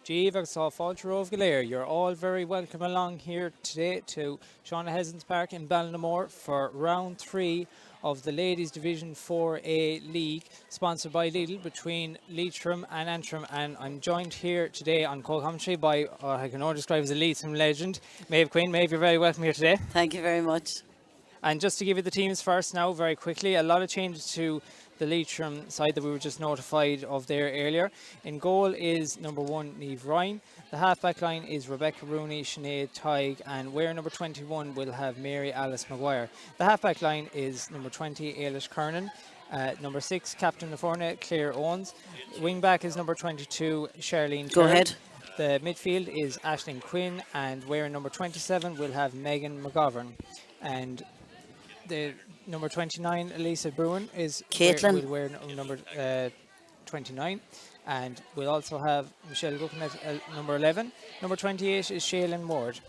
Jeeva Fáilte Galéir, you're all very welcome along here today to Shauna Hesans Park in Ballinamore for round 3 of the Ladies Division 4A League, sponsored by Lidl, between Leitrim and Antrim. And I'm joined here today on co-commentary by what I can only describe as a Leitrim legend, Maeve Quinn. Maeve, you're very welcome here today. Thank you very much. And just to give you the teams first now, very quickly, a lot of changes to the Leitrim side that we were just notified of there earlier. In goal is number 1, Niamh Ryan. The half-back line is Rebecca Rooney, Sinead Tighe, and wearing number 21 will have Mary Alice Maguire. The half-back line is number 20, Ailish Kernan. Number 6, Captain Naforna, Claire Owens. Wing-back is number 22, Charlene Go Turner. ahead. The midfield is Aisling Quinn, and wearing number 27 will have Megan McGovern. And the number 29, Elisa Bruin, Caitlin. will wear number 29. And we'll also have Michelle Gucken at number 11. Number 28 is Shaylin Ward.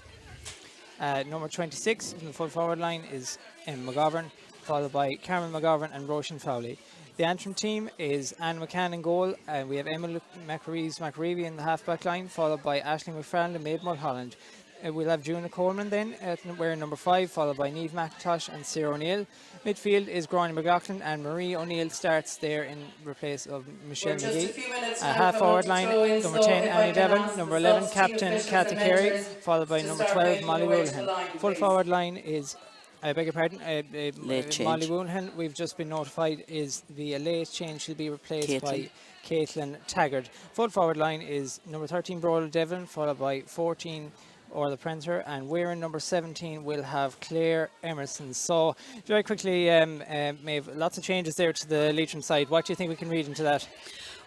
Number 26 in the full forward line is Em McGovern, followed by Carmen McGovern and Roshan Fowley. The Antrim team is Anne McCann in goal, and we have Emma McReevy in the half-back line, followed by Aisling McFarland and Maeve Mulholland. We'll have Juna Coleman then wearing number 5, followed by Niamh McIntosh and Sarah O'Neill. Midfield is Gráinne McLaughlin, and Marie O'Neill starts there in replace of Michelle McGee. Half forward line, number 10 Annie Devon, number 11 Captain Cathy Carey, followed by number 12 Molly Woolhan. Full forward line is, I beg your pardon, Molly Woolhan, we've just been notified, is the late change. She'll be replaced by Caitlin Taggart. Full forward line is number 13 Brola Devlin, followed by 14 or the Printer, and wearing number 17 will have Claire Emerson. So very quickly, Maeve, lots of changes there to the Leitrim side. What do you think we can read into that?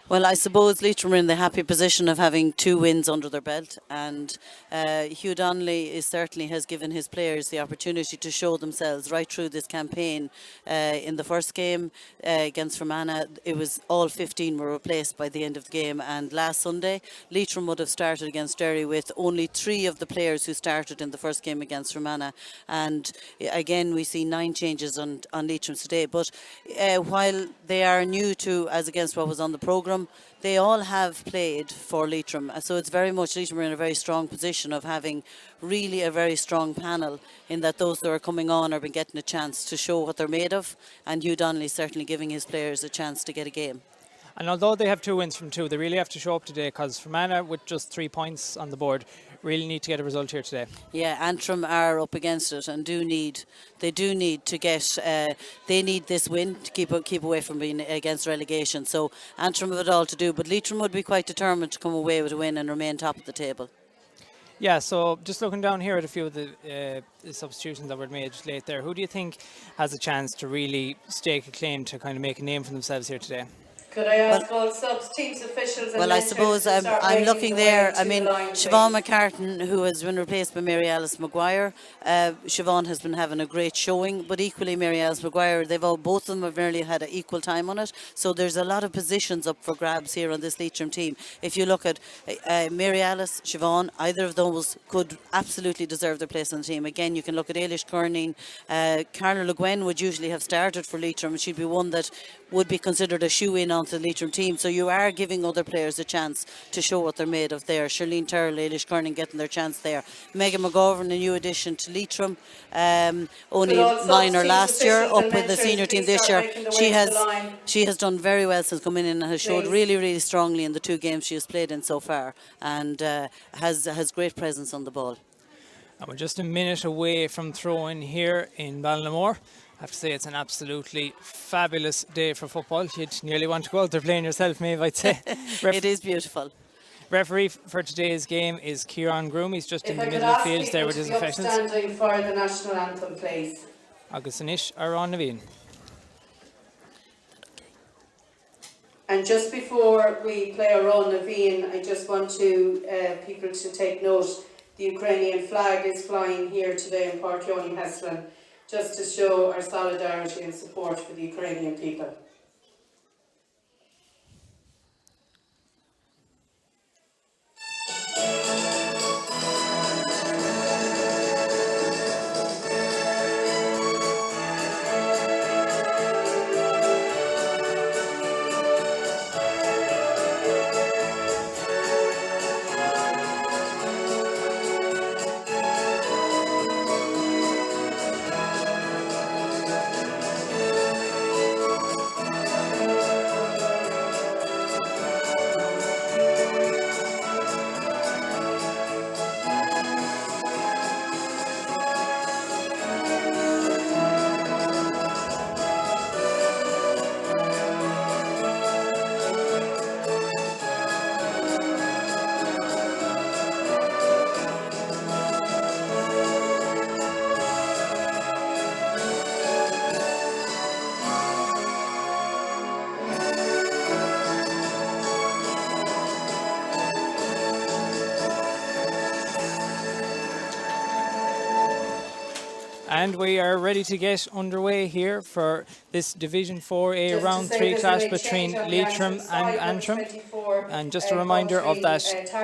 Well, I suppose Leitrim are in the happy position of having 2 wins under their belt, and Hugh Donnelly certainly has given his players the opportunity to show themselves right through this campaign. In the first game against Fermanagh, it was all 15 were replaced by the end of the game, and last Sunday Leitrim would have started against Derry with only 3 of the players who started in the first game against Fermanagh, and again we see 9 changes on Leitrim today. But while they are new to as against what was on the programme, they all have played for Leitrim, so it's very much Leitrim are in a very strong position of having really a very strong panel, in that those that are coming on are been getting a chance to show what they're made of, and Hugh Donnelly certainly giving his players a chance to get a game. And although they have 2 wins from 2, they really have to show up today, because Fermanagh, with just 3 points on the board, really need to get a result here today. Yeah, Antrim are up against it and do need to get. They need this win to keep away from being against relegation. So Antrim have it all to do, but Leitrim would be quite determined to come away with a win and remain top of the table. Yeah, so just looking down here at a few of the substitutions that were made late there, who do you think has a chance to really stake a claim to kind of make a name for themselves here today? Could I ask all subs, teams, officials, and I suppose I'm looking there. I mean, Siobhan McCartan, who has been replaced by Mary Alice Maguire. Siobhan has been having a great showing, but equally Mary Alice Maguire, both of them have nearly had an equal time on it. So there's a lot of positions up for grabs here on this Leitrim team. If you look at Mary Alice, Siobhan, either of those could absolutely deserve their place on the team. Again, you can look at Ailish Kernan. Carla Le Guin would usually have started for Leitrim. She'd be one that would be considered a shoe-in onto the Leitrim team. So you are giving other players a chance to show what they're made of there. Charlene Turrell, Ailish Kernan getting their chance there. Megan McGovern, a new addition to Leitrim, only minor last year, up with the senior team this year. She has done very well since coming in and has showed really, really strongly in the 2 games she has played in so far, and has great presence on the ball. And we're just a minute away from throw-in here in Ballinamore. I have to say it's an absolutely fabulous day for football. You'd nearly want to go out there playing yourself, Maeve, I'd say. It is beautiful. Referee for today's game is Kieran Groom. He's just in the middle of the field there with his officials. Standing for the national anthem, please. Agus Anish are on Naveen. And just before we play our own Naveen, I just want people to take note. The Ukrainian flag is flying here today in Páirc Uí Chaisleán, just to show our solidarity and support for the Ukrainian people. And we are ready to get underway here for this Division 4A round 3 clash between Leitrim and Antrim. And just a reminder of that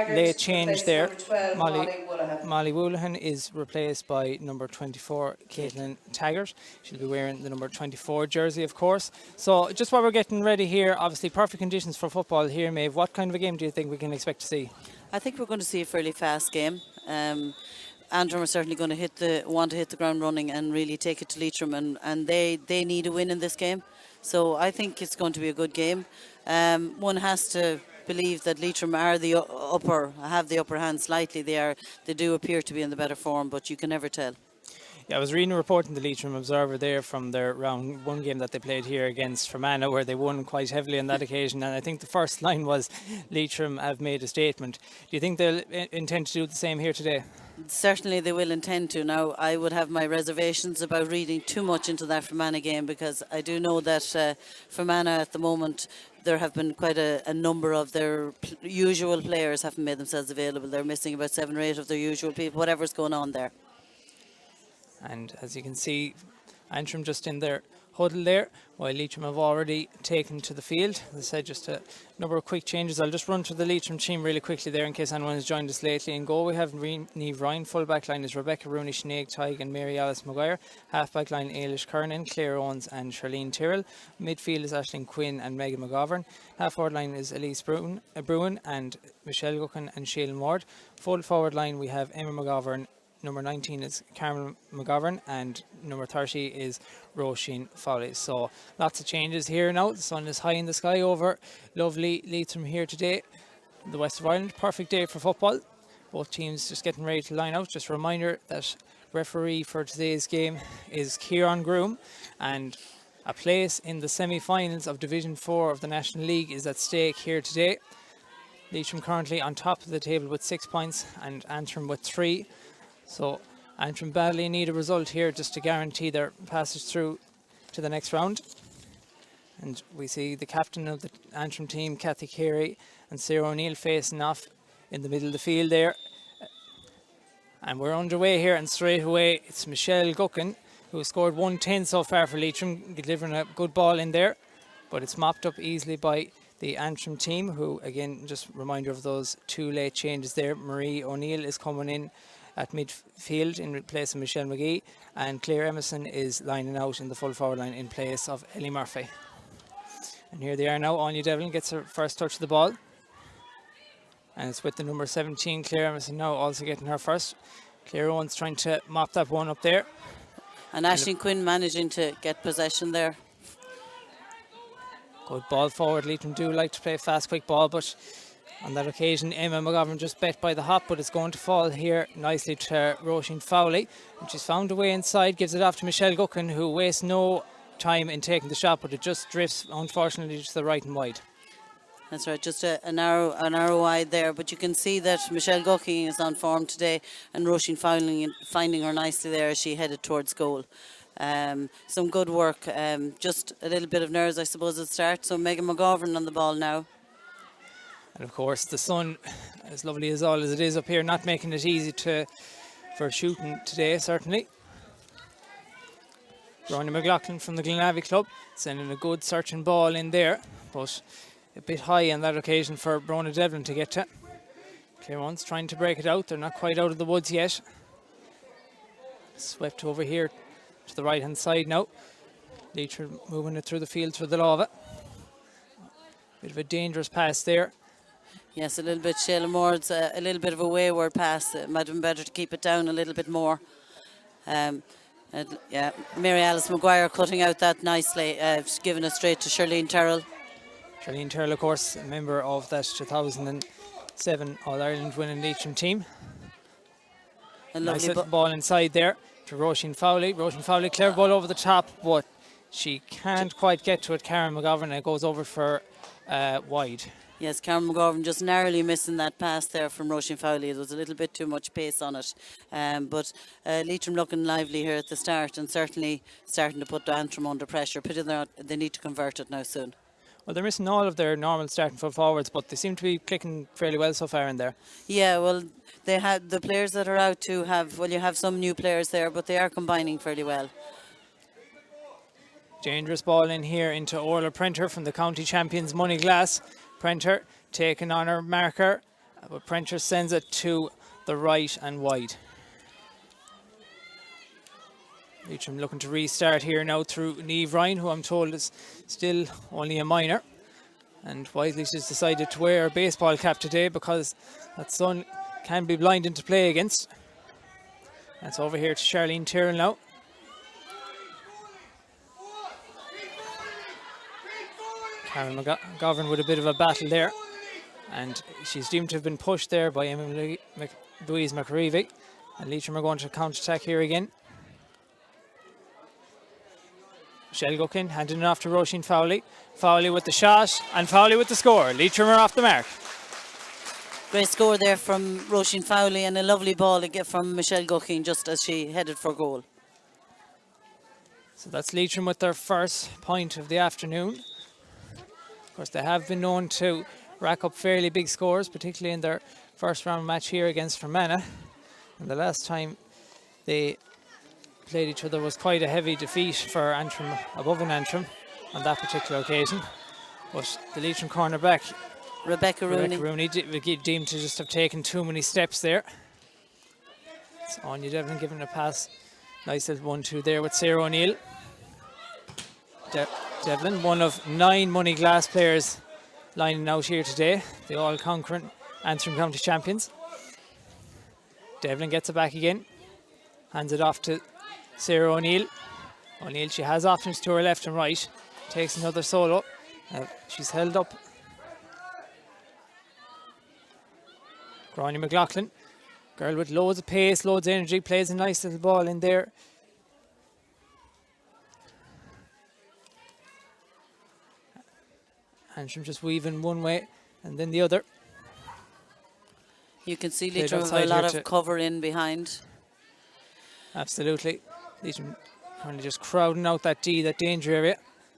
late change there. Molly Woolahan is replaced by number 24, Caitlin Taggart. She'll be wearing the number 24 jersey, of course. So just while we're getting ready here, obviously perfect conditions for football here, Maeve. What kind of a game do you think we can expect to see? I think we're going to see a fairly fast game. Antrim are certainly going to want to hit the ground running and really take it to Leitrim, and they need a win in this game. So I think it's going to be a good game. One has to believe that Leitrim are have the upper hand slightly. They do appear to be in the better form, but you can never tell. Yeah, I was reading a report in the Leitrim Observer there from their round 1 game that they played here against Fermanagh, where they won quite heavily on that occasion, and I think the first line was, Leitrim have made a statement. Do you think they'll intend to do the same here today? Certainly they will intend to. Now, I would have my reservations about reading too much into that Fermanagh game, because I do know that Fermanagh at the moment, there have been quite a number of their usual players haven't made themselves available. They're missing about 7 or 8 of their usual people, whatever's going on there. And as you can see, Antrim just in their huddle there, while Leitrim have already taken to the field. As I said, just a number of quick changes. I'll just run through the Leitrim team really quickly there in case anyone has joined us lately. In goal we have Niamh Ryan. Full back line is Rebecca Rooney, Sinead Tighe and Mary Alice Maguire. Half back line Ailish Kernan, Claire Owens and Charlene Tyrrell. Midfield is Aisling Quinn and Megan McGovern. Half forward line is Elise Bruin and Michelle Guckin and Shailen Ward. Full forward line we have Emma McGovern. Number 19 is Carmen McGovern and number 30 is Roisin Fowley. So lots of changes here now. The sun is high in the sky over lovely Leitrim here today in the west of Ireland. Perfect day for football. Both teams just getting ready to line out. Just a reminder that referee for today's game is Kieran Groom, and a place in the semi-finals of Division 4 of the National League is at stake here today. Leitrim currently on top of the table with 6 points and Antrim with 3. So Antrim badly need a result here just to guarantee their passage through to the next round. And we see the captain of the Antrim team, Cathy Carey, and Sarah O'Neill facing off in the middle of the field there. And we're underway here, and straight away it's Michelle Guckin, who has scored 110 so far for Leitrim, delivering a good ball in there. But it's mopped up easily by the Antrim team, who, again, just a reminder of those 2 late changes there. Marie O'Neill is coming in at midfield in place of Michelle McGee, and Claire Emerson is lining out in the full forward line in place of Ellie Murphy. And here they are now. Anya Devlin gets her first touch of the ball, and it's with the number 17, Claire Emerson, now also getting her first. Claire Owens trying to mop that one up there. And Aisling Quinn managing to get possession there. Good ball forward. Leitrim do like to play fast, quick ball, but on that occasion, Emma McGovern just bet by the hop, but it's going to fall here nicely to Roisin Fowley. And she's found a way inside, gives it off to Michelle Guckin, who wastes no time in taking the shot, but it just drifts, unfortunately, to the right and wide. That's right, just a narrow wide there. But you can see that Michelle Guckin is on form today, and Roisin finding her nicely there as she headed towards goal. Some good work, just a little bit of nerves, I suppose, at the start. So Megan McGovern on the ball now. And of course the sun, as lovely as all as it is up here, not making it easy for shooting today, certainly. Ronnie McLaughlin from the Glenavi club sending a good searching ball in there, but a bit high on that occasion for Brona Devlin to get to. Claire Owens trying to break it out. They're not quite out of the woods yet. Swept over here to the right hand side now. Leitrim moving it through the field through the lava. Bit of a dangerous pass there. Yes, a little bit. Shailen Ward's a little bit of a wayward pass. It might have been better to keep it down a little bit more. Yeah, Mary Alice Maguire cutting out that nicely, giving it straight to Charlene Tyrrell. Charlene Tyrrell, of course, a member of that 2007 All-Ireland winning Leitrim team. A nice lovely little ball inside there to Roisin Fowley. Roisin Fowley, clever ball over the top, but she can't quite get to it. Karen McGovern, and it goes over for wide. Yes, Karen McGovern just narrowly missing that pass there from Roisin Fowley. There was a little bit too much pace on it. But Leitrim looking lively here at the start, and certainly starting to put Antrim under pressure. They need to convert it now soon. Well, they're missing all of their normal starting full forwards, but they seem to be clicking fairly well so far in there. Yeah, well, they had the players that are out to have, well, you have some new players there, but they are combining fairly well. Dangerous ball in here into Orla Prenter from the county champions Moneyglass. Prenter taking on her marker, but Prenter sends it to the right and wide. Leitrim looking to restart here now through Niamh Ryan, who I'm told is still only a minor. And wisely she's decided to wear a baseball cap today because that sun can be blinding to play against. That's over here to Charlene Tyrrell now. Karen McGovern with a bit of a battle there. And she's deemed to have been pushed there by Louise McAreevy. And Leitrim are going to counter-attack here again. Michelle Guckin handing it off to Roisin Fowley. Fowley with the shot and Fowley with the score. Leitrim are off the mark. Great score there from Roisin Fowley and a lovely ball again from Michelle Guckin just as she headed for goal. So that's Leitrim with their first point of the afternoon. Of course, they have been known to rack up fairly big scores, particularly in their first round match here against Fermanagh. And the last time they played each other was quite a heavy defeat for Antrim, above in Antrim, on that particular occasion. But the Leitrim cornerback, Rebecca Rooney deemed to just have taken too many steps there. So Anya Devlin giving a pass. Nice little 1-2 there with Sarah O'Neill. Devlin, one of 9 Moneyglass players lining out here today, the all-conquering Antrim County champions. Devlin gets it back again, hands it off to Sarah O'Neill. O'Neill, she has options to her left and right, takes another solo. She's held up. Gráinne McLaughlin, girl with loads of pace, loads of energy, plays a nice little ball in there. Antrim just weaving one way and then the other. You can see Leitrim have a lot of cover in behind. Absolutely. Leitrim currently just crowding out that danger area.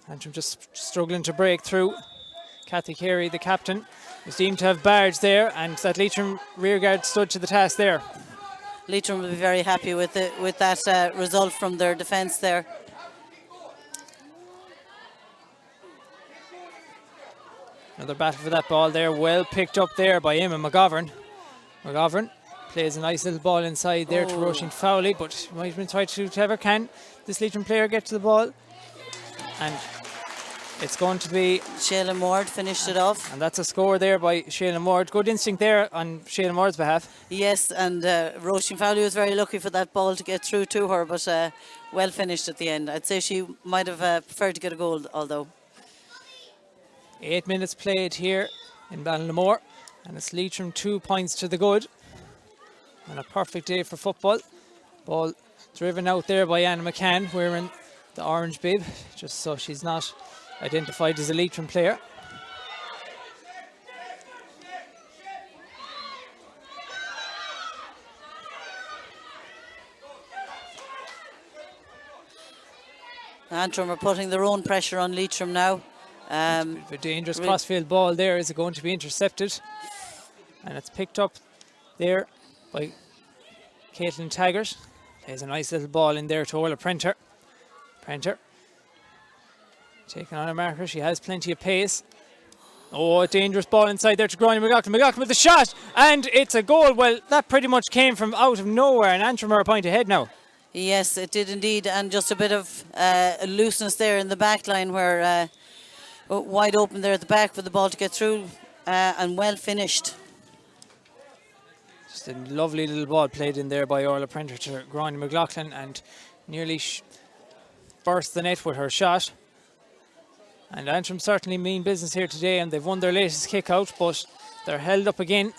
Antrim just struggling to break through. Kathy Carey, the captain, was deemed to have barged there, and that Leitrim rearguard stood to the task there. Leitrim will be very happy with that result from their defence there. Another battle for that ball there, well picked up there by Emma McGovern. McGovern plays a nice little ball inside there to Roisin Fowley, but might have been tried to whoever can this Leitrim player get to the ball. And it's going to be Shaylin Ward finished it off. And that's a score there by Shaylin Ward. Good instinct there on Shaylin Ward's behalf. Yes, and Roisin Fowley was very lucky for that ball to get through to her, but well finished at the end. I'd say she might have preferred to get a goal, although. 8 minutes played here in Ballinamore, and it's Leitrim 2 points to the good. And a perfect day for football. Ball driven out there by Anna McCann, wearing the orange bib, just so she's not identified as a Leitrim player. Antrim are putting their own pressure on Leitrim now. A dangerous crossfield ball there. Is it going to be intercepted? And it's picked up there by Caitlin Taggart. There's a nice little ball in there to Orla Prenter. Prenter taking on a marker. She has plenty of pace. Oh, a dangerous ball inside there to Gráinne McLaughlin. McLaughlin with the shot, and it's a goal. Well, that pretty much came from out of nowhere, and Antrim are a point ahead now. Yes, it did indeed, and just a bit of looseness there in the back line where wide open there at the back for the ball to get through, and well finished. Just a lovely little ball played in there by Orla Prenter to Gráinne McLaughlin, and nearly burst the net with her shot. And Antrim certainly mean business here today, and they've won their latest kick out, but they're held up again.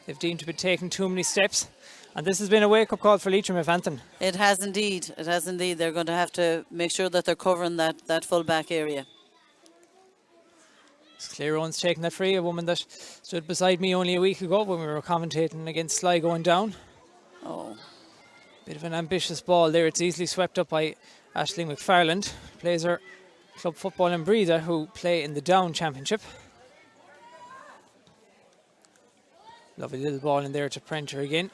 They've deemed to be taking too many steps. And this has been a wake-up call for Leitrim, if anything. It has indeed. It has indeed. They're going to have to make sure that they're covering that full back area. Claire Owens taking that free, a woman that stood beside me only a week ago when we were commentating against Sly going down. Oh. Bit of an ambitious ball there. It's easily swept up by Aisling McFarland. Plays her club football in Breda who play in the Down Championship. Lovely little ball in there to Prenter again.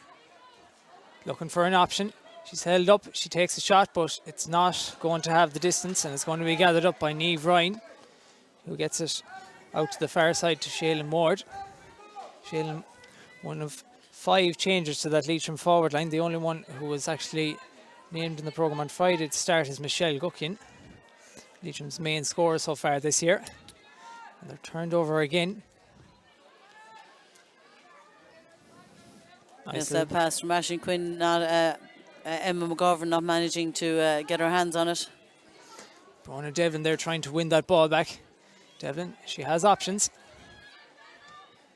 Looking for an option. She's held up. She takes a shot, but it's not going to have the distance, and it's going to be gathered up by Niamh Ryan, who gets it out to the far side to Shaylin Ward. Shaylin, one of 5 changes to that Leitrim forward line. The only one who was actually named in the programme on Friday to start is Michelle Guckin, Leitrim's main scorer so far this year. And they're turned over again. Yes, that pass from Aisling Quinn, not Emma McGovern not managing to get her hands on it. Bronagh Devlin there trying to win that ball back. Devlin, she has options.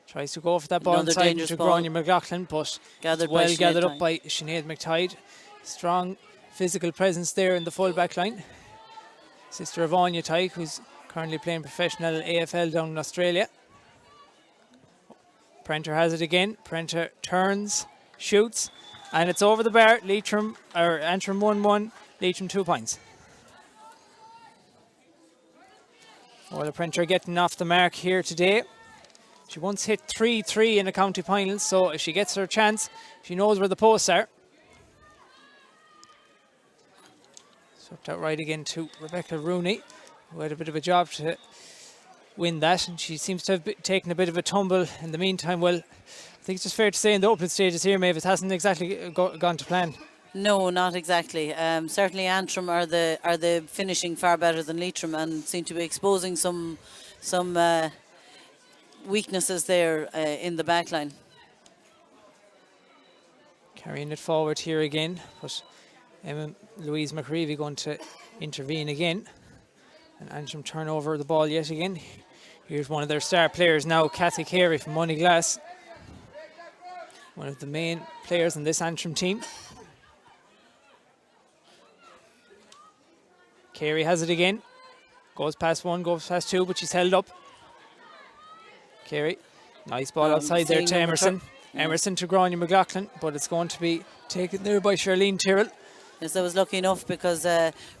Tries to go for that ball Another inside dangerous to ball. Gráinne McLaughlin, but Gathered well by gathered Sinead up by Sinead McTighe. Strong physical presence there in the full back line. Sister of Anya Tyke, who's currently playing professional AFL down in Australia. Prenter has it again. Prenter turns, shoots, and it's over the bar. Antrim 1-1, Leitrim 2 points. Orla Prenter getting off the mark here today. She once hit 3-3 in a county final, so if she gets her chance, she knows where the posts are. Swept out right again to Rebecca Rooney, who had a bit of a job to win that, and she seems to have taken a bit of a tumble in the meantime. Well, I think it's just fair to say in the opening stages here, Maeve, it hasn't exactly gone to plan. No, not exactly. Certainly Antrim are the finishing far better than Leitrim and seem to be exposing some weaknesses there in the back line. Carrying it forward here again, but Emma Louise McReevy going to intervene again. And Antrim turn over the ball yet again. Here's one of their star players now, Cathy Carey from Moneyglass. One of the main players in this Antrim team. Carey has it again. Goes past 1, goes past 2, but she's held up. Carey, nice ball outside there to Emerson. Emerson to Gráinne McLaughlin, but it's going to be taken there by Charlene Tyrrell. Yes, I was lucky enough because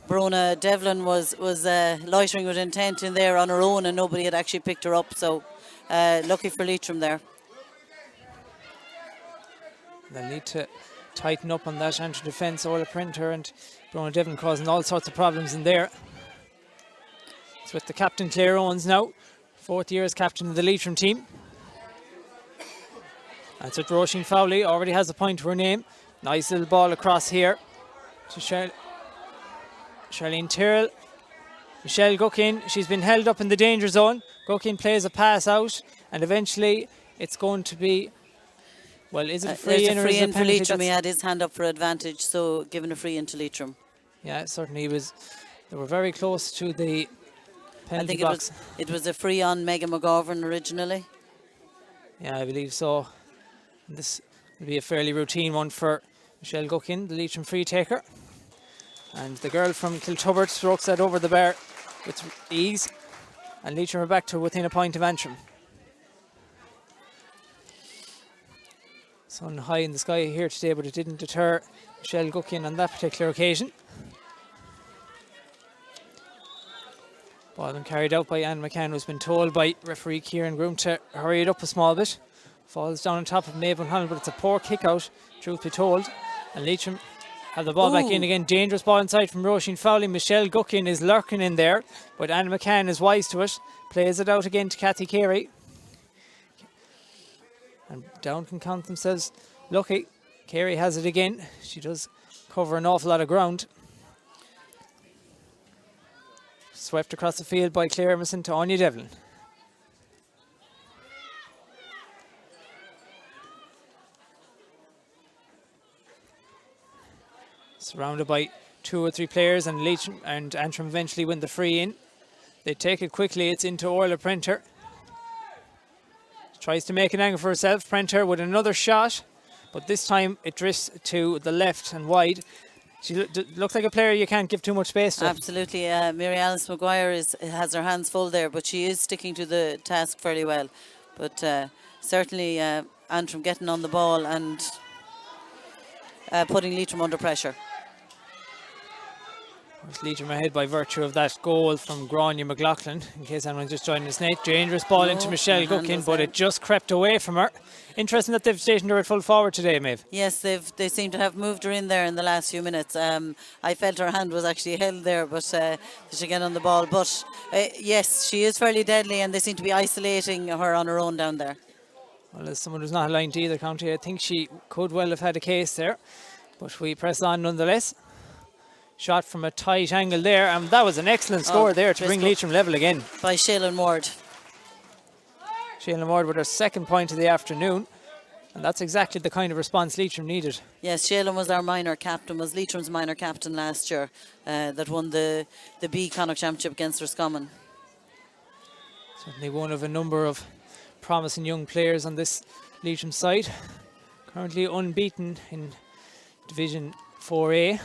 Bronagh Devlin was loitering with intent in there on her own and nobody had actually picked her up, so lucky for Leitrim there. They'll need to tighten up on that Antrim defence. Orla Prenter and Bronagh Devlin causing all sorts of problems in there. It's with the captain Claire Owens now, 4th year as captain of the Leitrim team. That's it, Roisin Fowley already has a point to her name. Nice little ball across here to Charlene Tyrrell. Michelle Guckin, she's been held up in the danger zone. Guckin plays a pass out, and eventually it's going to be, well, is it a free in or is it a for penalty? Leitrim? He had his hand up for advantage, so given a free in to Leitrim. Yeah, certainly was. They were very close to the penalty box. It was a free on Megan McGovern originally. Yeah, I believe so. This will be a fairly routine one for Michelle Guckin, the Leitrim free taker. And the girl from Kiltubbert strokes that over the bar with ease. And Leitrim are back to within a point of Antrim. Sun high in the sky here today, but it didn't deter Michelle Guckin on that particular occasion. Ball been carried out by Anne McCann, who's been told by referee Kieran Groom to hurry it up a small bit. Falls down on top of Maeve O'Connell, but it's a poor kick out, truth be told. And Leitrim have the ball back in again. Dangerous ball inside from Roisin Fowley. Michelle Guckin is lurking in there, but Anne McCann is wise to it. Plays it out again to Cathy Carey. And Down can count themselves lucky. Carey has it again. She does cover an awful lot of ground. Swept across the field by Claire Emerson to Anya Devlin. Surrounded by 2 or 3 players, and Leitrim and Antrim eventually win the free in. They take it quickly. It's into Orla Prenter. Tries to make an angle for herself. Prenter with another shot, but this time it drifts to the left and wide. She looks like a player you can't give too much space to. Absolutely. Mary Alice Maguire has her hands full there, but she is sticking to the task fairly well. But certainly Antrim getting on the ball and putting Leitrim under pressure. Leitrim ahead by virtue of that goal from Grania McLaughlin. In case anyone's just joining us, Nate. Dangerous ball into Michelle Gookin, but it just crept away from her. Interesting that they've stationed her at full forward today, Maeve. Yes, they seem to have moved her in there in the last few minutes. I felt her hand was actually held there, but she get on the ball. But yes, she is fairly deadly, and they seem to be isolating her on her own down there. Well, as someone who's not aligned to either county, I think she could well have had a case there. But we press on nonetheless. Shot from a tight angle there, and that was an excellent score there to bring Leitrim level again. By Shaylin Ward. Shaylin Ward with her second point of the afternoon, and that's exactly the kind of response Leitrim needed. Yes, Shaylin was our minor captain, was Leitrim's minor captain last year, that won the B Connacht Championship against Roscommon. Certainly one of a number of promising young players on this Leitrim side. Currently unbeaten in Division 4A.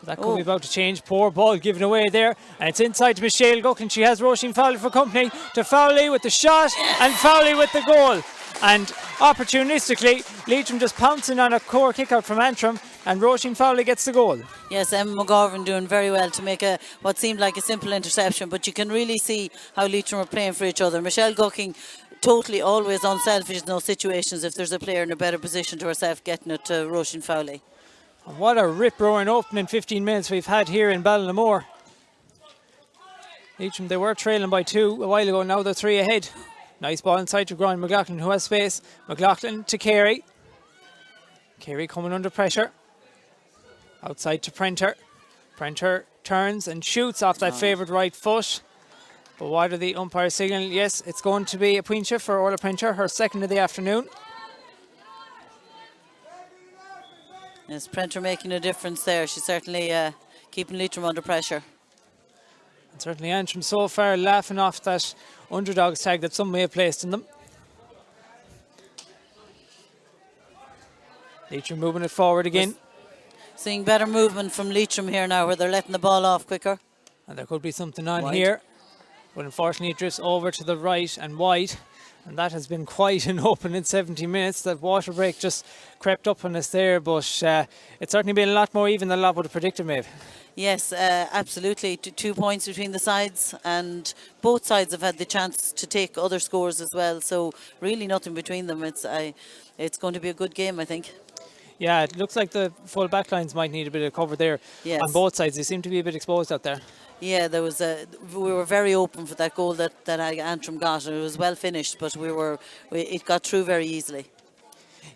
But that could be about to change. Poor ball given away there. And it's inside to Michelle Gookin. She has Roisin Fowley for company. To Fowley with the shot and Fowley with the goal. And opportunistically, Leitrim just pouncing on a core kick out from Antrim, and Roisin Fowley gets the goal. Yes, Emma McGovern doing very well to make what seemed like a simple interception, but you can really see how Leitrim are playing for each other. Michelle Gookin totally always unselfish in those situations. If there's a player in a better position to herself, getting it to Roisin Fowley. And what a rip-roaring opening 15 minutes we've had here in Ballinamore. Leitrim, they were trailing by 2 a while ago, now they're 3 ahead. Nice ball inside to Grania McLaughlin, who has space. McLaughlin to Carey. Carey coming under pressure. Outside to Prenter. Prenter turns and shoots off that favoured right foot. But what are the umpires signalling? Yes, it's going to be a pointer for Orla Prenter, her second of the afternoon. Yes, Prenter making a difference there. She's certainly keeping Leitrim under pressure. And certainly Antrim so far laughing off that underdogs tag that some may have placed in them. Leitrim moving it forward again. Seeing better movement from Leitrim here now, where they're letting the ball off quicker. And there could be something on Wide. here. But unfortunately it drifts over to the right and wide. And that has been quite an opening 70 minutes. That water break just crept up on us there. But it's certainly been a lot more even than a lot would have predicted, Maeve. Yes, absolutely. 2 points between the sides, and both sides have had the chance to take other scores as well. So really nothing between them. It's going to be a good game, I think. Yeah, it looks like the full back lines might need a bit of cover there. Yes. On both sides. They seem to be a bit exposed out there. Yeah, we were very open for that goal that Antrim got, and it was well finished, but it got through very easily.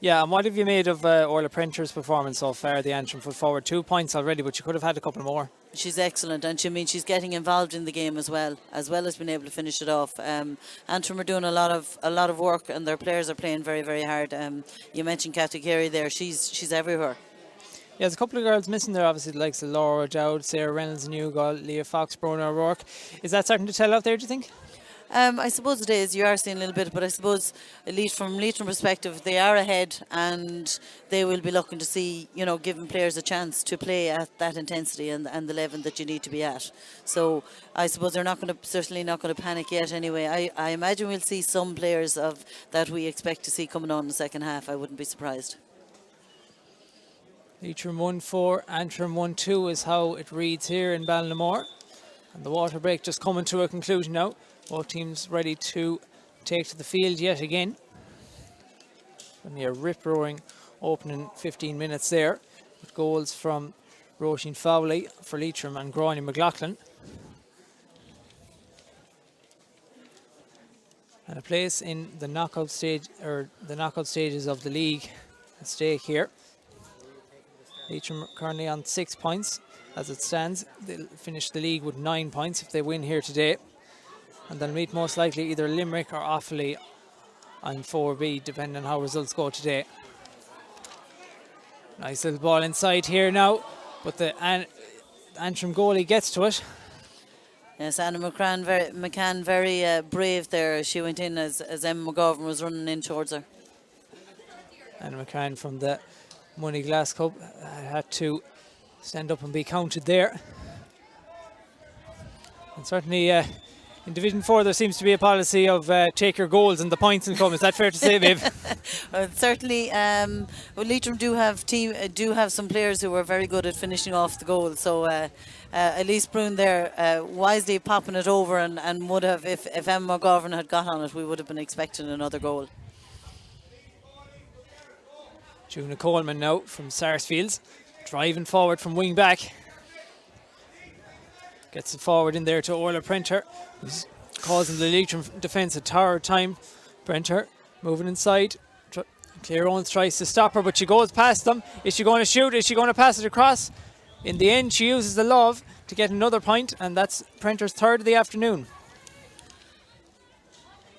Yeah, and what have you made of Orla Prenter's performance so far? The Antrim put forward 2 points already, but she could have had a couple more. She's excellent, and she's getting involved in the game as well as being able to finish it off. Antrim are doing a lot of work, and their players are playing very, very hard. You mentioned Kathy Carey there; she's everywhere. Yeah, there's a couple of girls missing there, obviously, the likes of Laura Dowd, Sarah Reynolds, Newgall, Leah Fox, Brona O'Rourke. Is that starting to tell out there, do you think? I suppose it is. You are seeing a little bit, but I suppose from Leitrim perspective, they are ahead, and they will be looking to see, giving players a chance to play at that intensity and the level that you need to be at. So I suppose they're certainly not going to panic yet. Anyway, I imagine we'll see some players that we expect to see coming on in the second half. I wouldn't be surprised. Leitrim 1-4, Antrim 1-2 is how it reads here in Ballinamore. And the water break just coming to a conclusion now. Both teams ready to take to the field yet again. Only a rip-roaring opening 15 minutes there, with goals from Roisin Fowley for Leitrim and Grania McLaughlin. And a place in the knockout stage, or the knockout stages of the league at stake here. Leitrim currently on 6 points as it stands. They'll finish the league with 9 points if they win here today. And they'll meet most likely either Limerick or Offaly on 4B, depending on how results go today. Nice little ball inside here now, but the Antrim goalie gets to it. Yes, Anna McCann very brave there. She went in as Emma McGovern was running in towards her. Anna McCann from the Money Glass Cup had to stand up and be counted there. And certainly In Division 4 there seems to be a policy of take your goals and the points will come. Is that fair to say, Viv? Certainly, well, Leitrim do have some players who are very good at finishing off the goal. So Elise Brune there wisely popping it over, and would have, if Emma McGovern had got on it, we would have been expecting another goal. Juna Coleman now from Sarsfields, driving forward from wing back. Gets it forward in there to Orla Prenter, who's causing the Leitrim defence a hard time. Prenter moving inside. Claire Owens tries to stop her, but she goes past them. Is she going to shoot? Is she going to pass it across? In the end, she uses the love to get another point, and that's Prenter's third of the afternoon.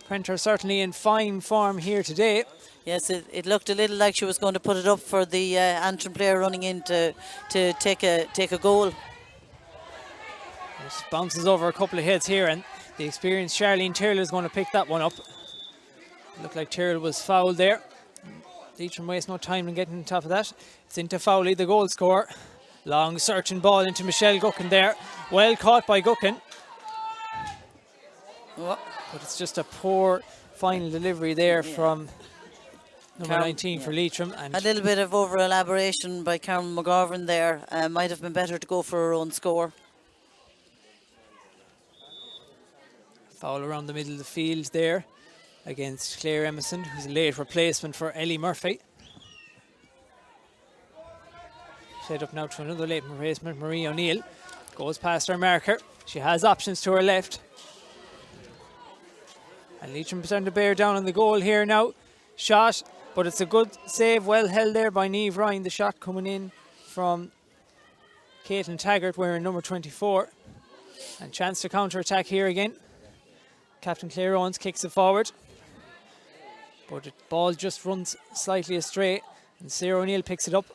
Prenter certainly in fine form here today. Yes, it looked a little like she was going to put it up for the Antrim player running in to take a goal. It bounces over a couple of heads here, and the experienced Charlene Tyrrell is going to pick that one up. Looked like Tyrrell was fouled there. Leitrim waste no time in getting on top of that. It's into Fowley, the goal scorer. Long searching ball into Michelle Gucken there. Well caught by Gucken. Oh. But it's just a poor final delivery there from number 19 for Leitrim. And a little bit of over elaboration by Carmen McGovern there. Might have been better to go for her own score. Foul around the middle of the field there against Claire Emerson, who's a late replacement for Ellie Murphy. Set up now to another late replacement, Marie O'Neill. Goes past her marker. She has options to her left. And Leitrim starting to bear down on the goal here now. Shot, but it's a good save, well held there by Niamh Ryan. The shot coming in from Caitlin Taggart wearing number 24. And chance to counter-attack here again. Captain Claire Owens kicks it forward. But the ball just runs slightly astray, and Sarah O'Neill picks it up.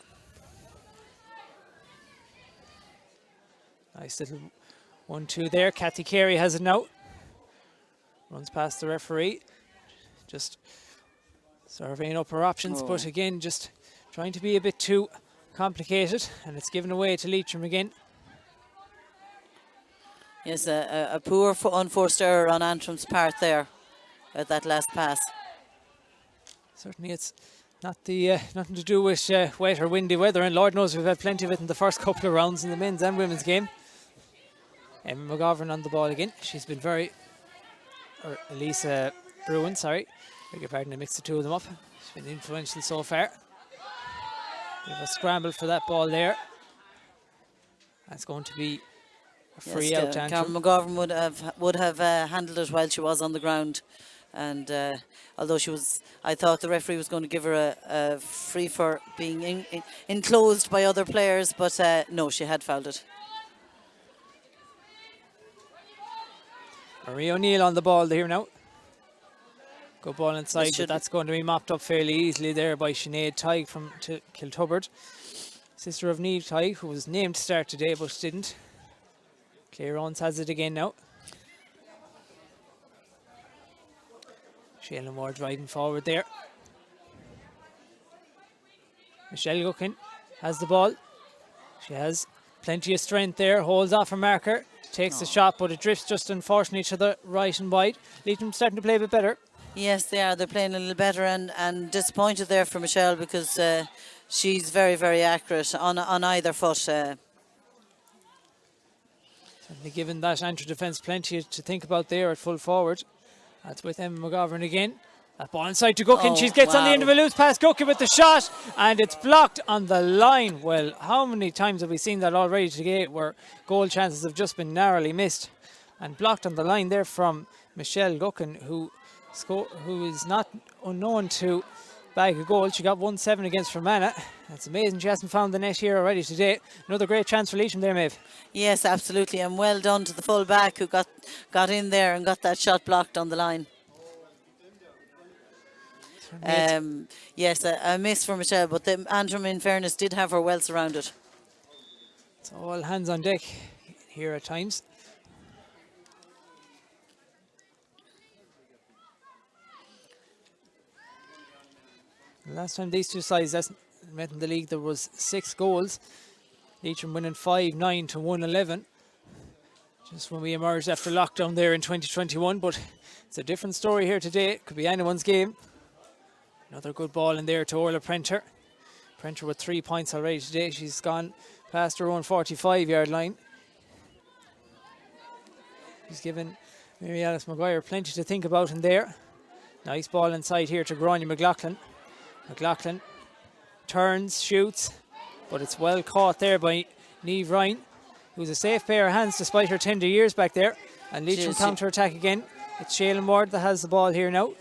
Nice little 1-2 there. Kathy Carey has it now. Runs past the referee. Just surveying up her options, but again, just trying to be a bit too complicated, and it's given away to Leitrim again. Yes, a poor unforced error on Antrim's part there at that last pass. Certainly it's not the nothing to do with wet or windy weather, and Lord knows we've had plenty of it in the first couple of rounds in the men's and women's game. Emma McGovern on the ball again. She's been very... or Elisa Bruin, sorry. Beg your pardon, I mixed the two of them up. She's been influential so far. We have a scramble for that ball there. That's going to be a free out to Antrim. Carmen McGovern would have handled it while she was on the ground. And although I thought the referee was going to give her a free for being enclosed by other players, but no, she had fouled it. Marie O'Neill on the ball there now. Good ball inside, but that's going to be mopped up fairly easily there by Sinead Tighe from Kiltubbard. Sister of Niamh Tighe, who was named to start today but didn't. Claire Owens has it again now. Shaylin Moore driving forward there. Michelle Gucken has the ball. She has plenty of strength there, holds off her marker, takes the shot, but it drifts just unfortunately to the right and wide. Leitrim starting to play a bit better. Yes, they are. They're playing a little better, and disappointed there for Michelle because she's very, very accurate on either foot. Certainly given that Antrim defence plenty to think about there at full forward. That's with Emma McGovern again. That ball inside to Gucken. She gets on the end of a loose pass. Gucken with the shot, and it's blocked on the line. Well, how many times have we seen that already today where goal chances have just been narrowly missed? And blocked on the line there from Michelle Gucken, who is not unknown to bag a goal. She got 1-7 against Fermanagh. That's amazing. She hasn't found the net here already today. Another great chance for Leitrim there, Maeve. Yes, absolutely, and well done to the full back who got in there and got that shot blocked on the line. Yes, a miss for Michelle, but the Antrim, in fairness, did have her well surrounded. It's all hands on deck here at times. Last time these two sides met in the league, there was 6 goals. Leitrim winning 5-9 to 1-11. Just when we emerged after lockdown there in 2021, but it's a different story here today. It could be anyone's game. Another good ball in there to Orla Prenter. Prenter with 3 points already today. She's gone past her own 45-yard line. She's given Mary Alice Maguire plenty to think about in there. Nice ball inside here to Gráinne McLaughlin. McLaughlin turns, shoots, but it's well caught there by Niamh Ryan, who's a safe pair of hands despite her tender years back there. And Leitrim counter-attack again. It's Shaylin Ward that has the ball here now.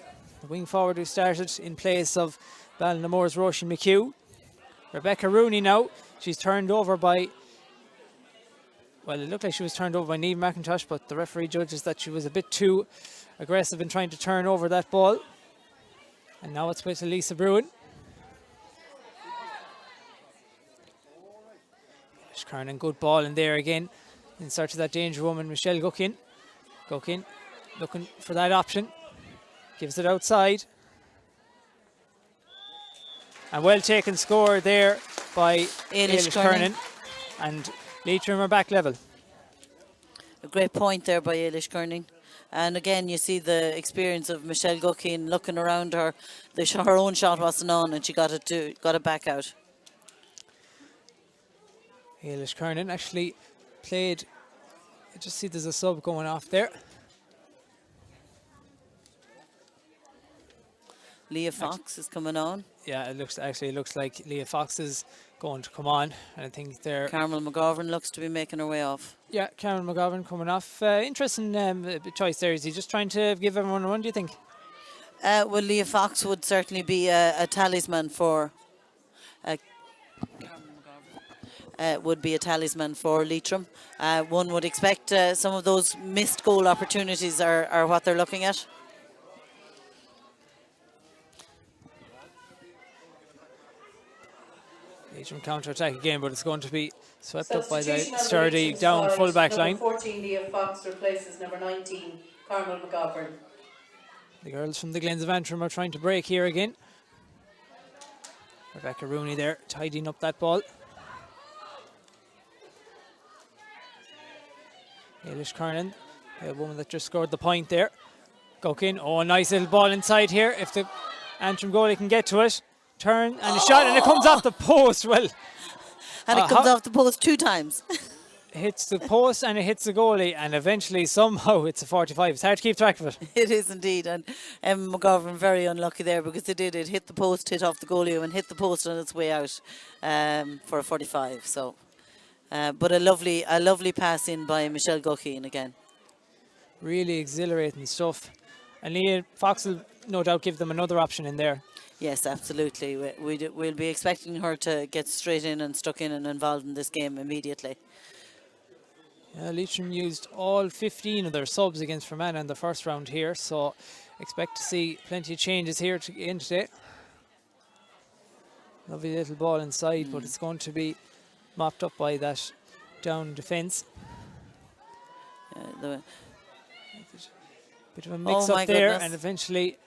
The wing forward who started in place of Ballinamore's Roisin McHugh. Rebecca Rooney now. She's turned over by, well, it looked like she was turned over by Niamh McIntosh, but the referee judges that she was a bit too aggressive in trying to turn over that ball. And now it's with Elisa Bruin. Kernan, good ball in there again. In search of that danger woman, Michelle Guckin. Guckin looking for that option. Gives it outside. And well taken score there by Ailish Kernan. And Leitrim are back level. A great point there by Ailish Kernan. And again, you see the experience of Michelle Guckin looking around her. Her own shot wasn't on, and she got it back out. Ailish Kernan actually played. I just see there's a sub going off there. Leah Fox is coming on. Yeah, it looks like Leah Fox is going to come on. And I think they're Carmel McGovern looks to be making her way off. Yeah, Carmel McGovern coming off. Interesting choice there. Is he just trying to give everyone a run, do you think? Well, Leah Fox would certainly be a talisman for Leitrim. One would expect some of those missed goal opportunities are what they're looking at. Leitrim counter-attack again, but it's going to be swept up by the sturdy down full-back line. Number 14, Leah Fox, replaces number 19, Carmel McGovern. The girls from the Glens of Antrim are trying to break here again. Rebecca Rooney there, tidying up that ball. Ailish Kernan, the woman that just scored the point there. Guckin, a nice little ball inside here. If the Antrim goalie can get to it. Turn and a shot, and it comes off the post. Well, and it comes off the post 2 times. Hits the post and it hits the goalie, and eventually somehow it's a 45. It's hard to keep track of it. It is indeed, and Emma McGovern very unlucky there because it hit the post, hit off the goalie, and hit the post on its way out for a 45. So, but a lovely pass in by Michelle Guckin again. Really exhilarating stuff, and Leah Fox will no doubt give them another option in there. Yes, absolutely. We'll be expecting her to get straight in and stuck in and involved in this game immediately. Leitrim used all 15 of their subs against Fermanagh in the first round here, so expect to see plenty of changes here in today. Lovely little ball inside, but it's going to be mopped up by that down defence. Bit of a mix-up there, and eventually...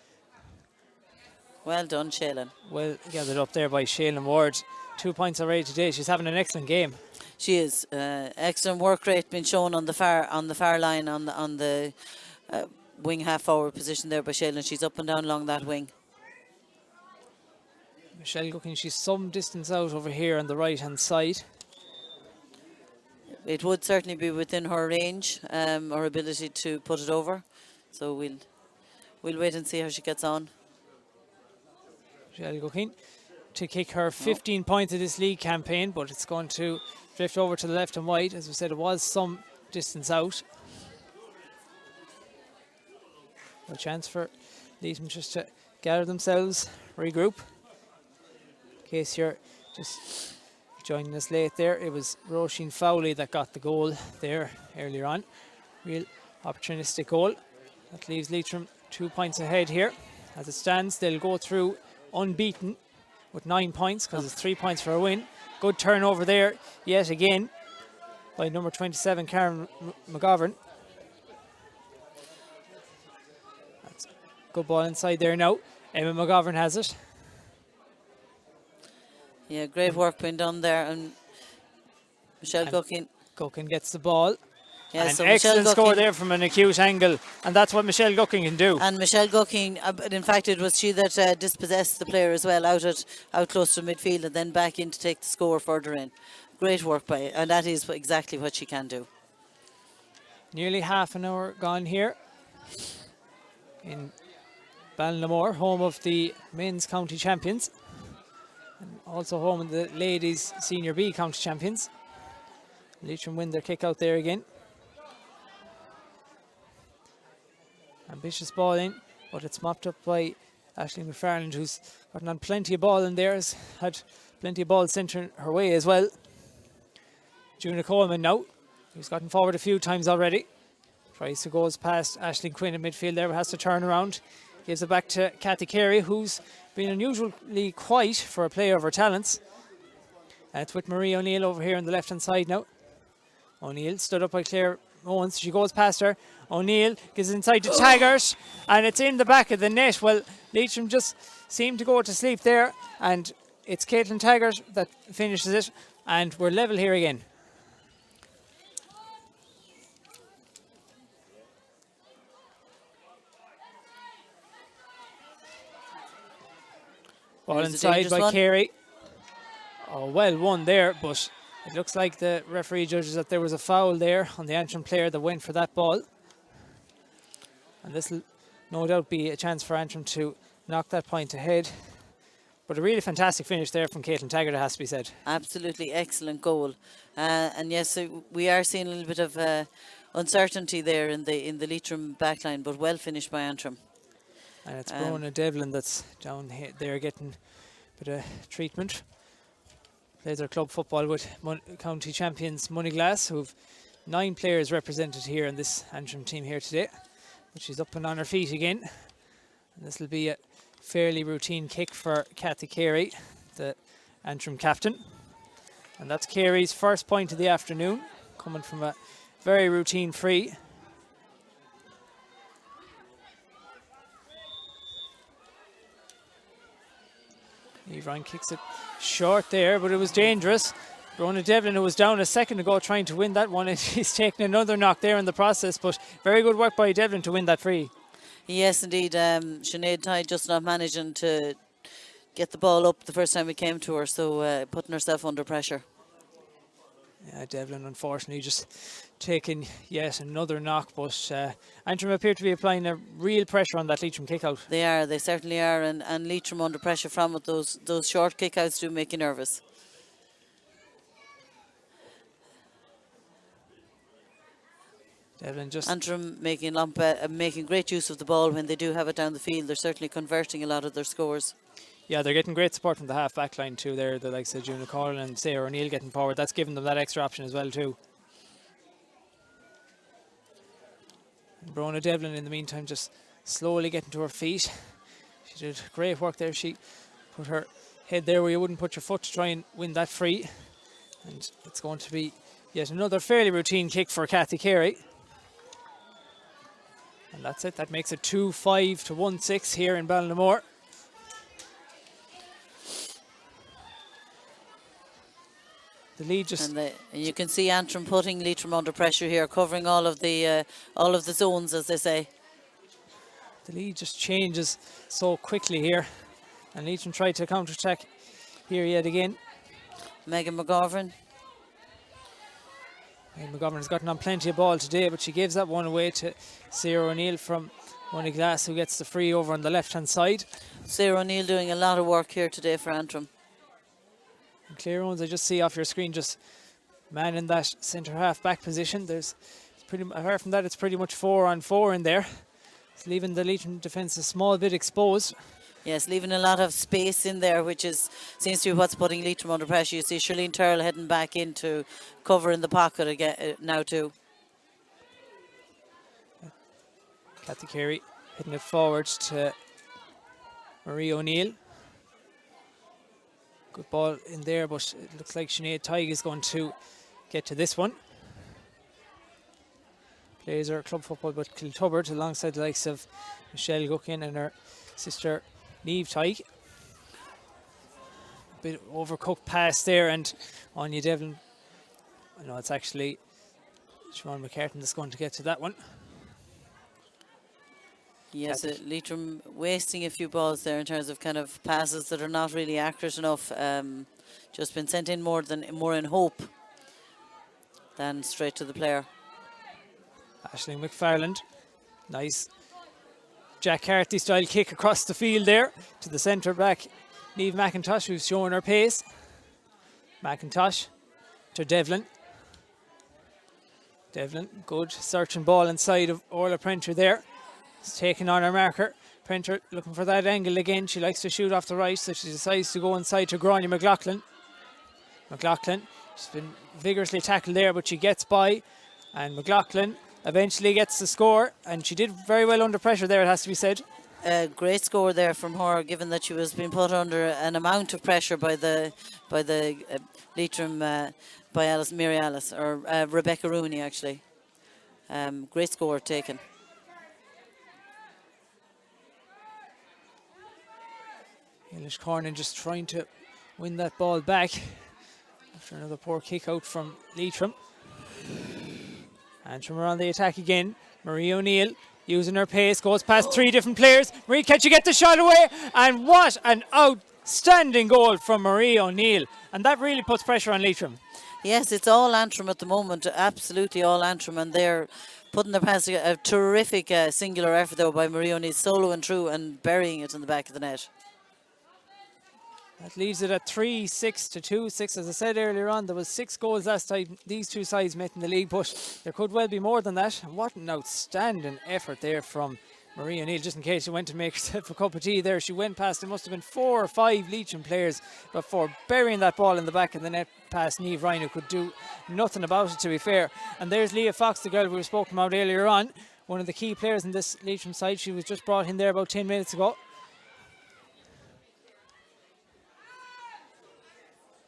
Well done, Shaylin. Well gathered up there by Shaylin Ward. 2 points already today. She's having an excellent game. She is. Excellent work rate being shown on the far line on the wing half forward position there by Shaylin. She's up and down along that wing. Michelle Guckin, she's some distance out over here on the right hand side. It would certainly be within her range, her ability to put it over. So we'll wait and see how she gets on. Michelle Guckin to kick her 15 points of this league campaign, but it's going to drift over to the left and wide. As we said, it was some distance out. A chance for Leitrim just to gather themselves, regroup. In case you're just joining us late there, it was Roisin Fowley that got the goal there earlier on. Real opportunistic goal. That leaves Leitrim 2 points ahead here. As it stands, they'll go through unbeaten with 9 points because it's 3 points for a win. Good turnover there yet again by number 27, Karen McGovern. That's a good ball inside there now. Emma McGovern has it. Yeah, great work being done there, and Michelle Guckin gets the ball. Yeah, An so excellent Michelle score Gucking, there from an acute angle, and that's what Michelle Gucking can do. and Michelle Gucking, but in fact it was she that dispossessed the player as well, out close to midfield and then back in to take the score further in. Great work by her, and that is exactly what she can do. Nearly half an hour gone here in Ballinamore, home of the men's county champions, and also home of the ladies senior B county champions. Leitrim win their kick out there again. Ambitious ball in, but it's mopped up by Aisling McFarland, who's gotten on plenty of ball in there, has had plenty of ball centering her way as well. Juna Coleman now, who's gotten forward a few times already. Tries to go past Aisling Quinn in midfield there, but has to turn around. Gives it back to Kathy Carey, who's been unusually quiet for a player of her talents. And it's with Marie O'Neill over here on the left-hand side now. O'Neill stood up by Claire Owens. She goes past her. O'Neill gives it inside to Taggart, and it's in the back of the net. Well, Leitrim just seemed to go to sleep there, and it's Caitlin Taggart that finishes it, and we're level here again. Ball inside by Carey. Oh, well won there, but it looks like the referee judges that there was a foul there on the Antrim player that went for that ball. And this will no doubt be a chance for Antrim to knock that point ahead. But a really fantastic finish there from Caitlin Taggart, it has to be said. Absolutely excellent goal. And yes, we are seeing a little bit of uncertainty there in the Leitrim backline, but well finished by Antrim. And it's Brona Devlin that's down here, there getting a bit of treatment. Plays their club football with county champions Moneyglass, who've 9 players represented here in this Antrim team here today. But she's up and on her feet again. And this will be a fairly routine kick for Kathy Carey, the Antrim captain. And that's Carey's first point of the afternoon, coming from a very routine free. Yvonne kicks it short there, but it was dangerous. Brona Devlin, who was down a second ago trying to win that one, and he's taken another knock there in the process, but very good work by Devlin to win that free. Yes, indeed. Sinead Tye just not managing to get the ball up the first time we came to her, so putting herself under pressure. Yeah, Devlin unfortunately just taking yet another knock, but Antrim appear to be applying a real pressure on that Leitrim kick-out. They certainly are, and Leitrim under pressure from it, those short kick-outs do make you nervous. Devlin just... Antrim making great use of the ball when they do have it down the field. They're certainly converting a lot of their scores. Yeah, they're getting great support from the half-back line too there, the likes of Juna Corlin and Sarah O'Neill getting forward. That's giving them that extra option as well too. And Brona Devlin in the meantime just slowly getting to her feet. She did great work there. She put her head there where you wouldn't put your foot to try and win that free. And it's going to be yet another fairly routine kick for Kathy Carey. And that's it. That makes it 2-5 to 1-6 here in Ballinamore. The lead just... And you can see Antrim putting Leitrim under pressure here, covering all of the zones, as they say. The lead just changes so quickly here. And Leitrim tried to counter-attack here yet again. Megan McGovern. McGovern has gotten on plenty of ball today, but she gives that one away to Sarah O'Neill from Moneyglass, who gets the free over on the left-hand side. Sarah O'Neill doing a lot of work here today for Antrim. And Claire Owens, I just see off your screen, just manning that centre-half back position. Apart from that, it's pretty much 4-on-4 in there. It's leaving the Leitrim defence a small bit exposed. Yes, leaving a lot of space in there, which seems to be what's putting Leitrim under pressure. You see Shirlene Turrell heading back into cover in the pocket again now too. Kathy Carey hitting it forward to Marie O'Neill. Good ball in there, but it looks like Sinead Tighe is going to get to this one. Plays her club football with Kiltubbert alongside the likes of Michelle Guckin and her sister Niamh Tighe. A bit overcooked pass there, and Anya Devlin, I know it's actually Siobhan McCartan is going to get to that one. Yes, Leitrim wasting a few balls there in terms of kind of passes that are not really accurate enough. Just been sent in more in hope than straight to the player. Aisling McFarland, nice Jack Carthy style kick across the field there to the centre back Niamh McIntosh, who's showing her pace. McIntosh to Devlin. Devlin, good searching ball inside of Orla Prenter there. It's taking on her marker. Prenter looking for that angle again. She likes to shoot off the right, so she decides to go inside to Gráinne McLaughlin. McLaughlin, she's been vigorously tackled there, but she gets by. And McLaughlin eventually gets the score, and she did very well under pressure there, it has to be said. Great score there from her, given that she was being put under an amount of pressure by the Leitrim, by Mary Alice, or Rebecca Rooney actually. Great score taken. Eilish Cornin just trying to win that ball back after another poor kick out from Leitrim. Antrim are on the attack again. Marie O'Neill using her pace, goes past three different players. Marie, can she get the shot away? And what an outstanding goal from Marie O'Neill. And that really puts pressure on Leitrim. Yes, it's all Antrim at the moment, absolutely all Antrim, and they're putting their past a terrific singular effort there by Marie O'Neill, solo and through and burying it in the back of the net. That leaves it at 3-6 to 2-6. As I said earlier on, there was 6 goals last time these two sides met in the league, but there could well be more than that. And what an outstanding effort there from Marie O'Neill. Just in case she went to make herself a cup of tea there, she went past, there must have been 4 or 5 Leitrim players before burying that ball in the back of the net past Niamh Ryan, who could do nothing about it, to be fair. And there's Leah Fox, the girl we were spoken about earlier on, one of the key players in this Leitrim side. She was just brought in there about 10 minutes ago.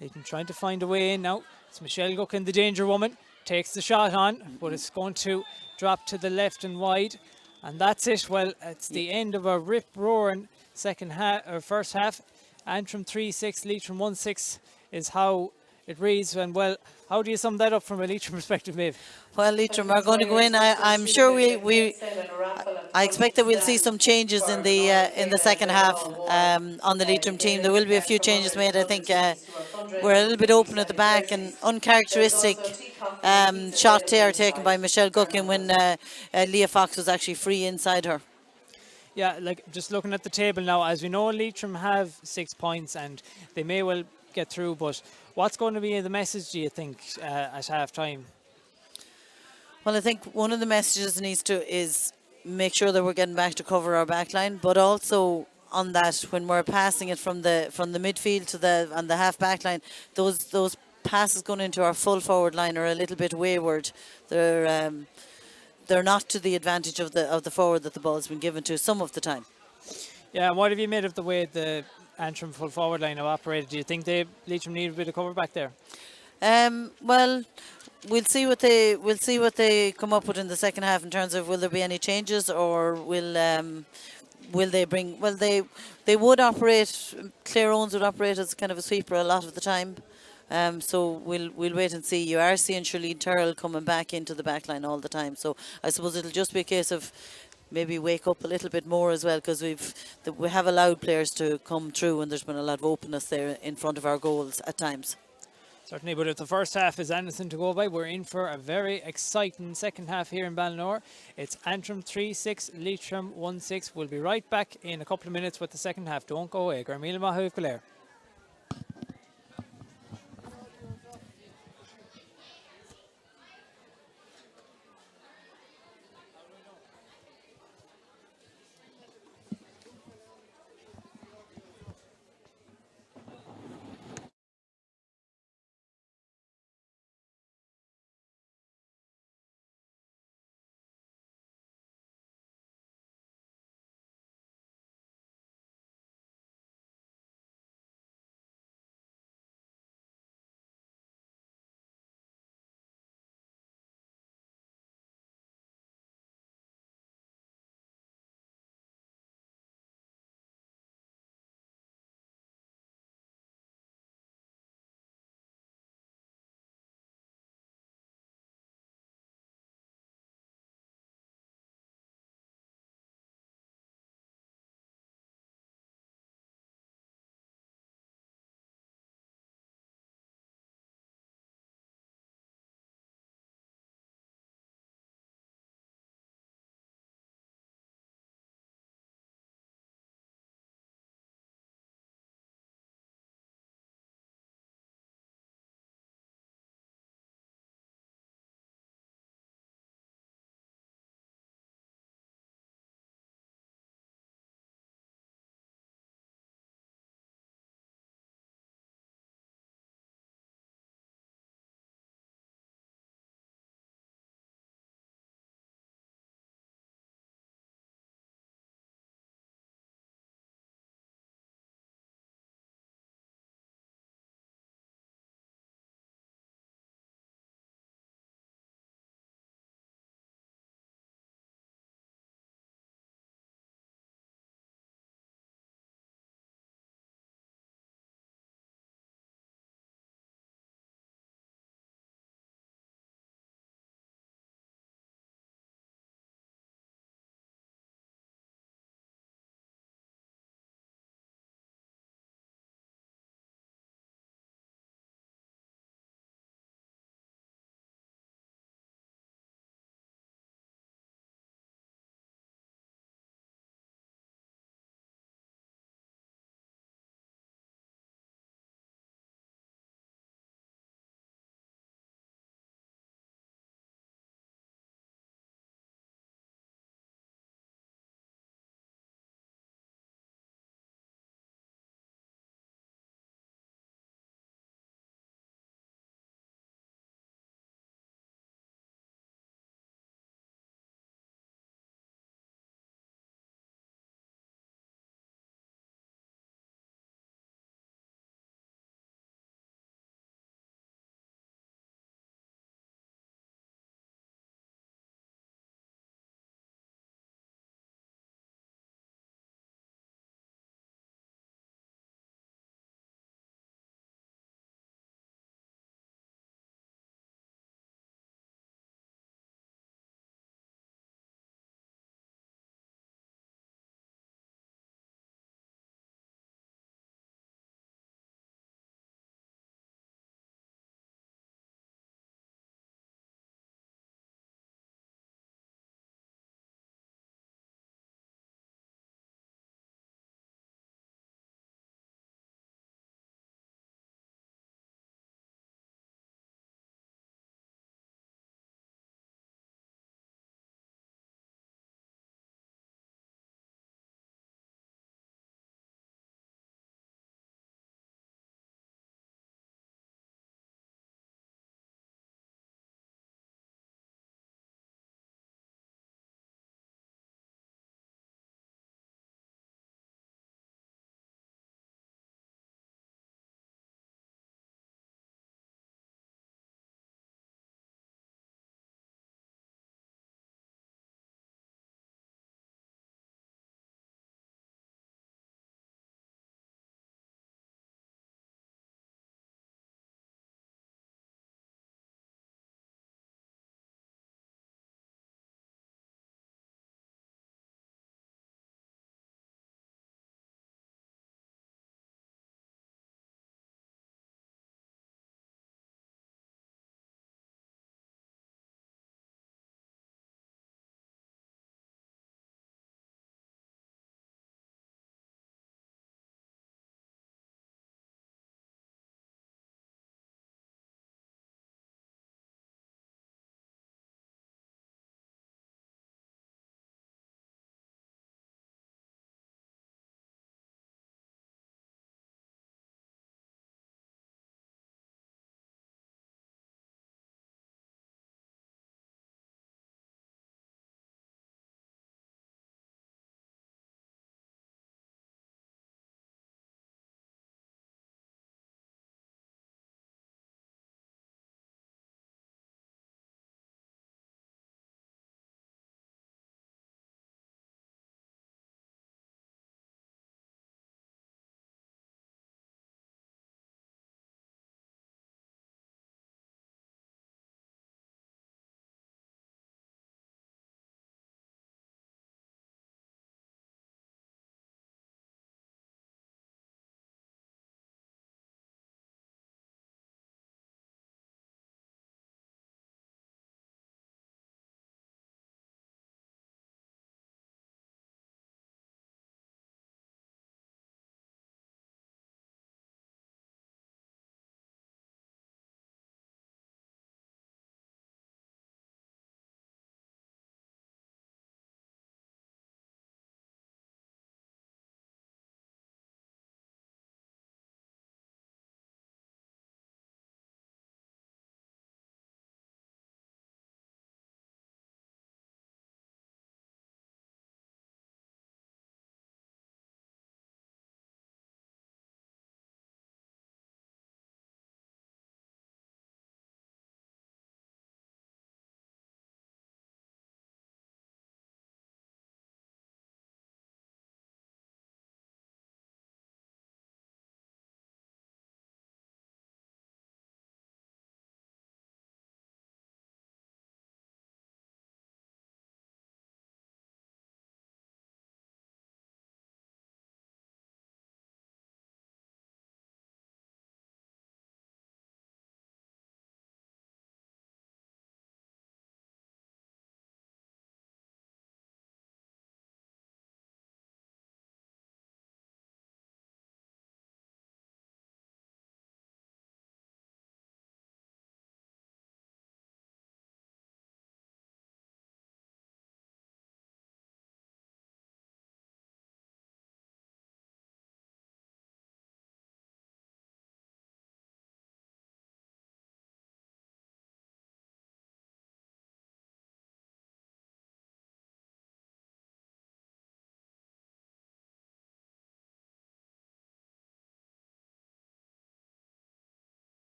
Leitrim trying to find a way in now. It's Michelle Guckin, the danger woman, takes the shot on, but it's going to drop to the left and wide. And that's it. Well, it's the end of a rip-roaring first half. Antrim 3-6, Leitrim 1-6 is how it reads. And well, how do you sum that up from a Leitrim perspective, Maeve? Well, Leitrim are going to go in. I'm sure I expect that we'll see some changes in the second half on the Leitrim team. There will be a few changes made. I think we're a little bit open at the back, and uncharacteristic shot there taken by Michelle Guckin when Leah Fox was actually free inside her. Yeah, like just looking at the table now, as we know, Leitrim have 6 points and they may well get through, but what's going to be the message, do you think, at half time? Well, I think one of the messages is make sure that we're getting back to cover our back line, but also on that, when we're passing it from the midfield to the half back line, those passes going into our full forward line are a little bit wayward. They're not to the advantage of the forward that the ball has been given to some of the time. Yeah, and what have you made of the way the Antrim full forward line have operated? Do you think Leitrim need a bit of cover back there? Well, we'll see what they come up with in the second half in terms of will there be any changes, or will they bring? Well, they would operate. Claire Owens would operate as kind of a sweeper a lot of the time. So we'll wait and see. You are seeing Shirlene Turrell coming back into the back line all the time. So I suppose it'll just be a case of maybe wake up a little bit more as well, because we have allowed players to come through, and there's been a lot of openness there in front of our goals at times. Certainly, but if the first half is anything to go by, we're in for a very exciting second half here in Ballinaur. It's Antrim 3-6, Leitrim 1-6. We'll be right back in a couple of minutes with the second half. Don't go away. Garmila Mahuv Galer.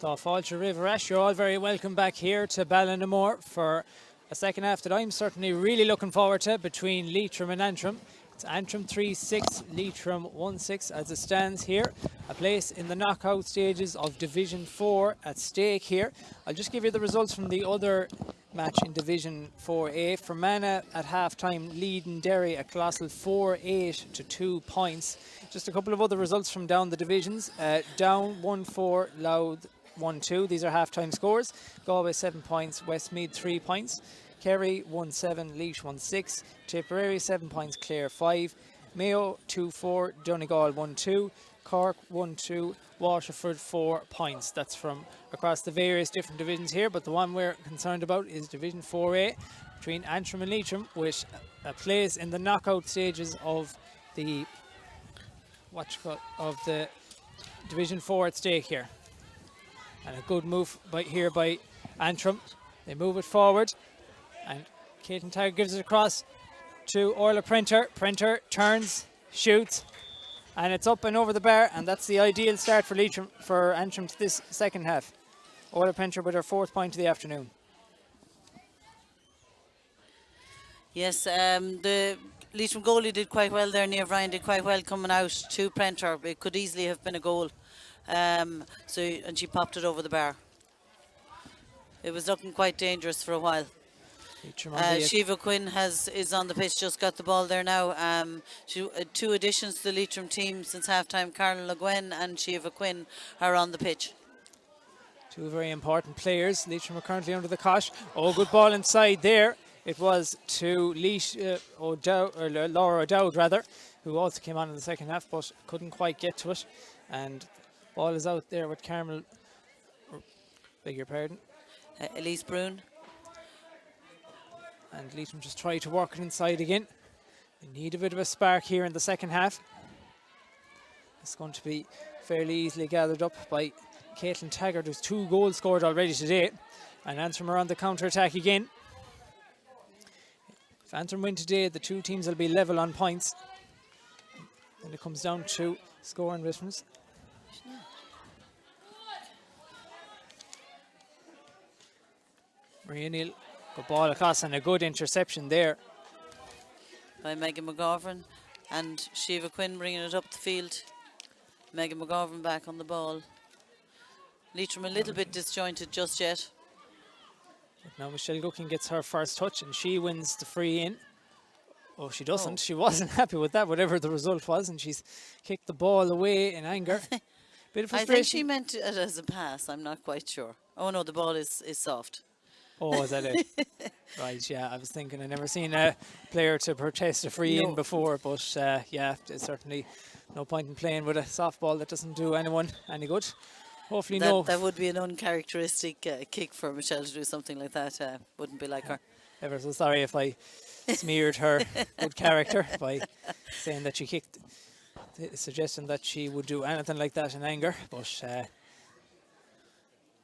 Tá Fáilte River Ash, you're all very welcome back here to Ballinamore for a second half that I'm certainly really looking forward to between Leitrim and Antrim. It's Antrim 3-6, Leitrim 1-6 as it stands here. A place in the knockout stages of Division 4 at stake here. I'll just give you the results from the other match in Division 4A. Fermanagh at half-time leading Derry a colossal 4-8 to 2 points. Just a couple of other results from down the divisions. Down 1-4, Louth 1-2. These are half-time scores. Galway 7 points, Westmeath 3 points. Kerry 1-7, Laois 1-6. Tipperary 7 points, Clare 5. Mayo 2-4, Donegal 1-2. Cork 1-2, Waterford 4 points. That's from across the various different divisions here, but the one we're concerned about is Division 4A between Antrim and Leitrim, with a place in the knockout stages of the Division 4 at stake here. And a good move by Antrim. They move it forward, and Caitlin Tagger gives it across to Orla Printer. Printer turns, shoots, and it's up and over the bar, and that's the ideal start for Antrim to this second half. Orla Printer with her 4th point of the afternoon. Yes, the Leitrim goalie did quite well there. Niamh Ryan did quite well coming out to Printer. It could easily have been a goal. And she popped it over the bar. It was looking quite dangerous for a while. Shiva Quinn is on the pitch, just got the ball there now. 2 additions to the Leitrim team since half-time. Carolyn Le Guin and Shiva Quinn are on the pitch. 2 very important players. Leitrim are currently under the cosh. Oh, good ball inside there. It was to Laura O'Dowd, rather, who also came on in the second half, but couldn't quite get to it. And ball is out there with Carmel. Beg your pardon. Elise Brune. And Leitrim just try to work it inside again. They need a bit of a spark here in the second half. It's going to be fairly easily gathered up by Caitlin Taggart, who's 2 goals scored already today. And Antrim are on the counter-attack again. If Antrim win today, the 2 teams will be level on points. And it comes down to scoring difference. Maria Neal, good ball across and a good interception there by Megan McGovern, and Shiva Quinn bringing it up the field. Megan McGovern back on the ball. Leitrim a little bit disjointed just yet. But now Michelle Gookin gets her first touch and she wins the free in. Oh, she doesn't. She wasn't happy with that, whatever the result was, and she's kicked the ball away in anger. Bit of frustration. I think she meant it as a pass. I'm not quite sure. Oh no, the ball is soft. Oh, is that it? Right, yeah, I was thinking I've never seen a player to protest a free in before, but yeah, there's certainly no point in playing with a softball that doesn't do anyone any good. Hopefully that would be an uncharacteristic kick for Michelle to do something like that. Wouldn't be like her. Ever so sorry if I smeared her good character by saying that she kicked, suggesting that she would do anything like that in anger, but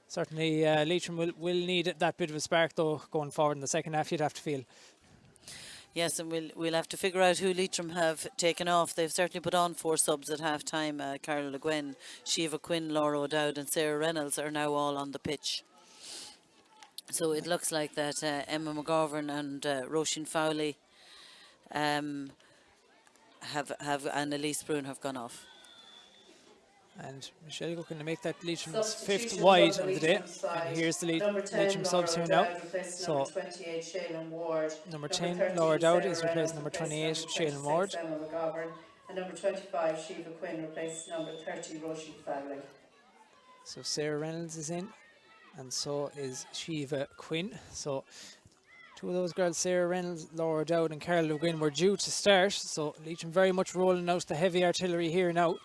certainly Leitrim will need that bit of a spark though going forward in the second half, you'd have to feel. Yes, and we'll have to figure out who Leitrim have taken off. They've certainly put on 4 subs at half time. Carol Le Guin, Shiva Quinn, Laura O'Dowd and Sarah Reynolds are now all on the pitch. So it looks like that Emma McGovern and Roisin Fowley and Elise Brune have gone off. And Michelle looking to make that Leitrim's 5th wide of the day. And here's the Leitrim subs here now. So, number 10, Laura Dowd is replacing number 28, Shaylin Ward. And number 25, Shiva Quinn replaces number 30, Roisin Fowley. So Sarah Reynolds is in, and so is Shiva Quinn. So 2 of those girls, Sarah Reynolds, Laura Dowd and Carol Le Guin, were due to start. So Leitrim very much rolling out the heavy artillery here now.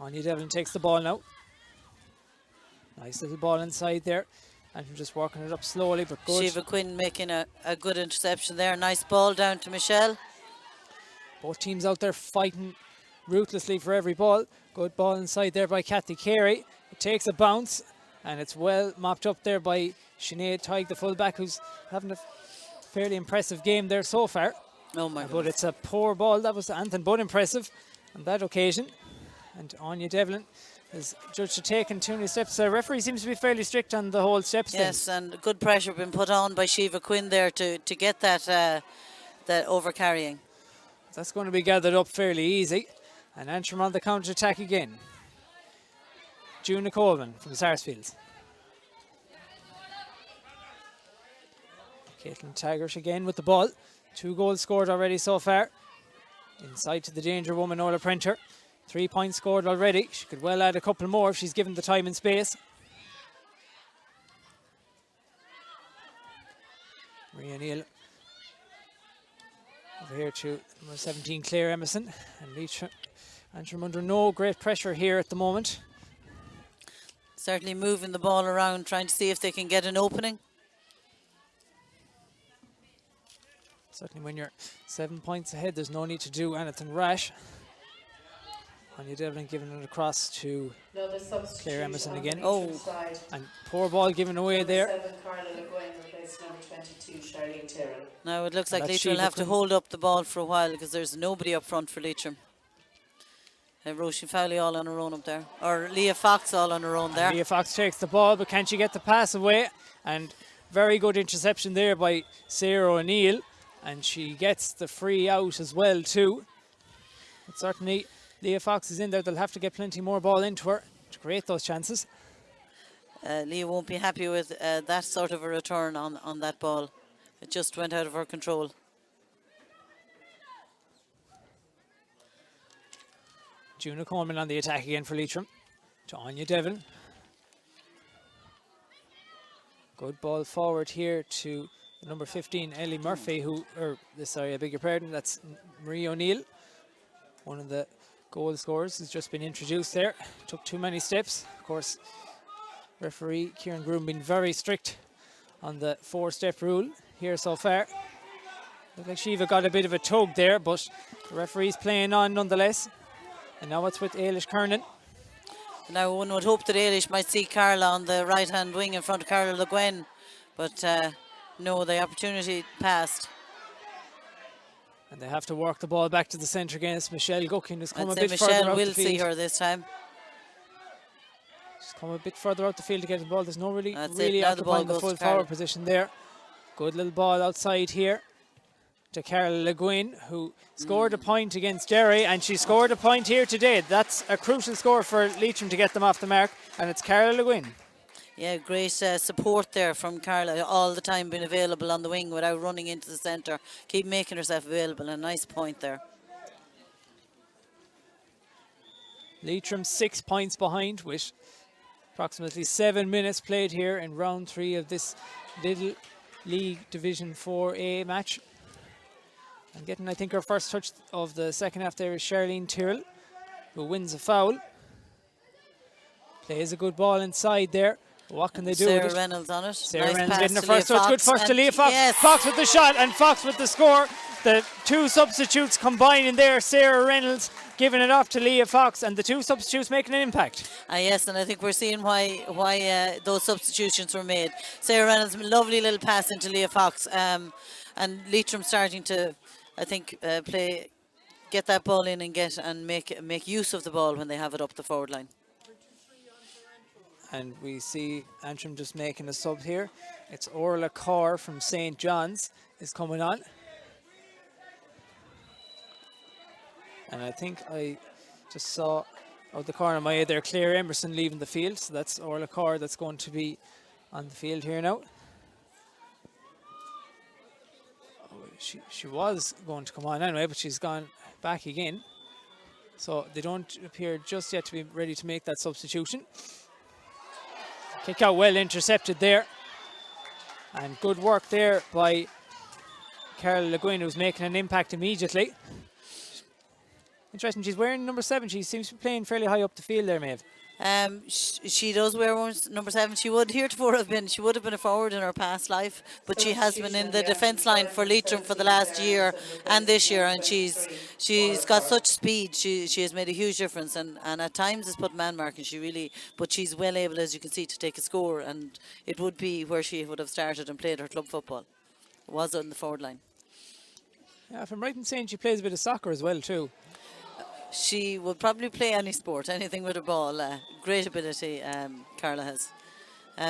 Anya Devlin takes the ball now. Nice little ball inside there. And just working it up slowly but good. Shiva Quinn making a good interception there. Nice ball down to Michelle. Both teams out there fighting ruthlessly for every ball. Good ball inside there by Kathy Carey. It takes a bounce and it's well mopped up there by Sinead Tighe, the fullback, who's having a fairly impressive game there so far. Oh my God. But it's a poor ball. That was anything but impressive on that occasion. And Anya Devlin is judged to take in 2 new steps. The referee seems to be fairly strict on the whole steps. Yes, and good pressure been put on by Shiva Quinn there to get that that overcarrying. That's going to be gathered up fairly easy. And Antrim on the counter-attack again. Juna Coleman from Sarsfields. Caitlin Taggart again with the ball. 2 goals scored already so far. Inside to the danger woman, Ola Prenter. 3 points scored already. She could well add a couple more if she's given the time and space. Maria Neal over here to number 17, Claire Emerson. And Leitrim, Antrim under no great pressure here at the moment. Certainly moving the ball around, trying to see if they can get an opening. Certainly when you're 7 points ahead, there's no need to do anything rash. Anya Devlin giving it across to Claire Emerson again. Oh, and poor ball given away there. Now it looks like Leitrim will have to hold up the ball for a while because there's nobody up front for Leitrim. Roisin Fowley all on her own up there. Or Leah Fox all on her own there. And Leah Fox takes the ball, but can she get the pass away? And very good interception there by Sarah O'Neill. And she gets the free out as well too. But certainly Leah Fox is in there. They'll have to get plenty more ball into her to create those chances. Leah won't be happy with that sort of a return on that ball. It just went out of her control. Juna Coleman on the attack again for Leitrim. To Anya Devlin. Good ball forward here to number 15, Ellie Murphy, I beg your pardon, that's Marie O'Neill. One of the goal scorers has just been introduced there. Took too many steps. Of course, referee Kieran Groom been very strict on the 4-step rule here so far. Looked like Shiva got a bit of a tug there, but the referee's playing on nonetheless. And now it's with Ailish Kernan. Now one would hope that Ailish might see Carla on the right-hand wing in front of Carla Le Guin, but no, the opportunity passed. And they have to work the ball back to the centre again. It's Michelle Guckin who's come a bit further Michelle out will the field. see her this time. She's come a bit further out the field to get the ball. There's no really Now the ball occupying the goes full to Carla. forward position there. Good little ball outside here to Carla Le Guin, who scored a point against Derry, and she scored a point here today. That's a crucial score for Leitrim to get them off the mark, and it's Carla Le Guin. Yeah, great support there from Carla, all the time being available on the wing without running into the centre. Keep making herself available, a nice point there. Leitrim 6 points behind with approximately 7 minutes played here in round 3 of this Lidl League Division 4A match. And getting, I think, her first touch of the second half there is Charlene Tyrrell, who wins a foul. Plays a good ball inside there. What can they do with it? Sarah Reynolds on it. Sarah Nice Reynolds pass getting the to first Leah touch. Good Fox, first to and Leah Fox. yes. Fox with the shot and Fox with the score. The 2 substitutes combining there. Sarah Reynolds giving it off to Leah Fox, and the 2 substitutes making an impact. Yes, and I think we're seeing why those substitutions were made. Sarah Reynolds, lovely little pass into Leah Fox, and Leitrim starting to, I think, get that ball in and make use of the ball when they have it up the forward line. And we see Antrim just making a sub here. It's Orla Carr from St. John's is coming on. And I think I just saw out the corner of my eye there Claire Emerson leaving the field. So that's Orla Carr that's going to be on the field here now. Oh, she was going to come on anyway, but she's gone back again. So they don't appear just yet to be ready to make that substitution. Kick out well intercepted there. And good work there by Carla Le Guin, who's making an impact immediately. Interesting, she's wearing number 7. She seems to be playing fairly high up the field there, Maeve. She does wear number 7. She would heretofore have been. She would have been a forward in her past life, but she has been in the defence line for Leitrim for the last year and this year, and she's got such speed. She has made a huge difference, and at times has put man marking. But she's well able, as you can see, to take a score, and it would be where she would have started and played her club football. Was on the forward line. Yeah, if I'm right in saying she plays a bit of soccer as well too. She would probably play any sport, anything with a ball. Great ability, Carla has.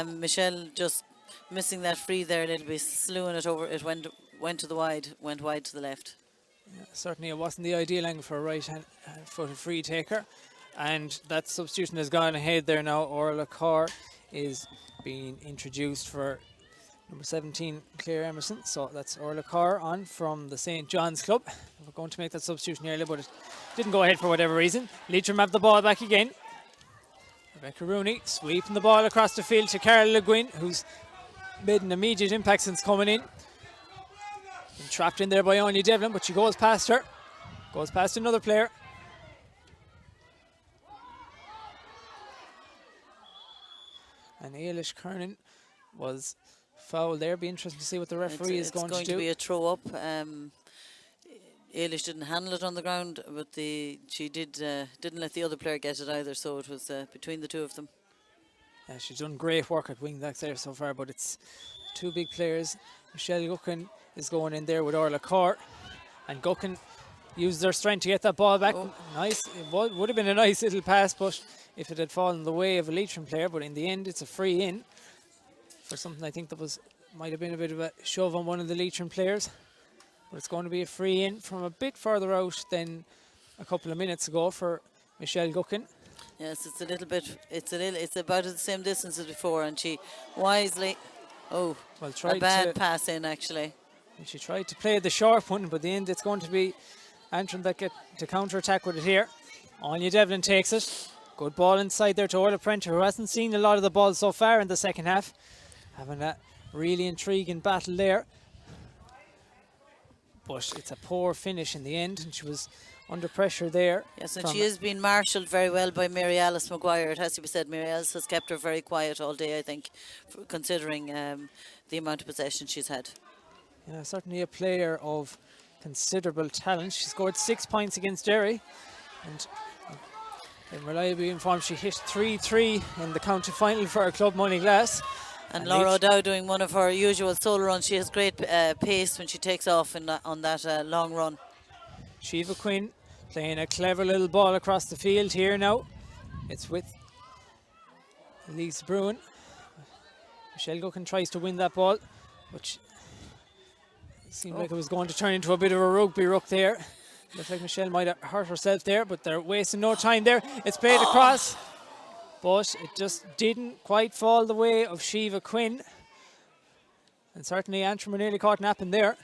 Michelle just missing that free there a little bit, slewing it over. It went to the went wide to the left. Certainly it wasn't the ideal angle for a right hand footed free taker. And that substitution has gone ahead there now. Orla Carr is being introduced for number 17, Claire Emerson. So that's Orla Carr on from the St. John's Club. We're going to make that substitution earlier, but it didn't go ahead for whatever reason. Leitrim have the ball back again. Rebecca Rooney sweeping the ball across the field to Carol Le Guin, who's made an immediate impact since coming in. Been trapped in there by Anya Devlin, but she goes past her. Goes past another player. And Ailish Kernan was fouled there. Be interesting to see what the referee is going to do. It's going to be a throw up. Ailish didn't handle it on the ground, but she didn't let the other player get it either. So it was between the two of them. Yeah, she's done great work at wing backs there so far, but it's two big players. Michelle Gucken is going in there with Orla Carr, and Gucken used their strength to get that ball back. Oh. Nice. It would have been a nice little pass, but if it had fallen the way of a Leitrim player, but in the end it's a free in for something I think that might have been a bit of a shove on one of the Leitrim players. But it's going to be a free in from a bit further out than a couple of minutes ago for Michelle Gucken. Yes, it's a little bit. It's about the same distance as before, and she wisely. Oh, a bad pass in actually. She tried to play the sharp one, but in the end it's going to be Antrim that get to counter-attack with it here. Anya Devlin takes it. Good ball inside there to Orla Prenter, who hasn't seen a lot of the ball so far in the second half. Having a really intriguing battle there. But it's a poor finish in the end, and she was under pressure there. Yes, and she is being marshalled very well by Mary Alice Maguire. It has to be said, Mary Alice has kept her very quiet all day, I think, considering the amount of possession she's had. Yeah, certainly a player of considerable talent. She scored 6 points against Derry, and I'm reliably informed she hit 3-3 in the county final for her club, Moneyglass. And Laura O'Dow doing one of her usual solo runs. She has great pace when she takes off on that long run. Shiva Quinn playing a clever little ball across the field here now. It's with Elise Bruin. Michelle Gucken tries to win that ball, but it seemed like it was going to turn into a bit of a rugby ruck there. Looks like Michelle might have hurt herself there, but they're wasting no time there. It's played across, but it just didn't quite fall the way of Shiva Quinn. And certainly Antrim were nearly caught napping there.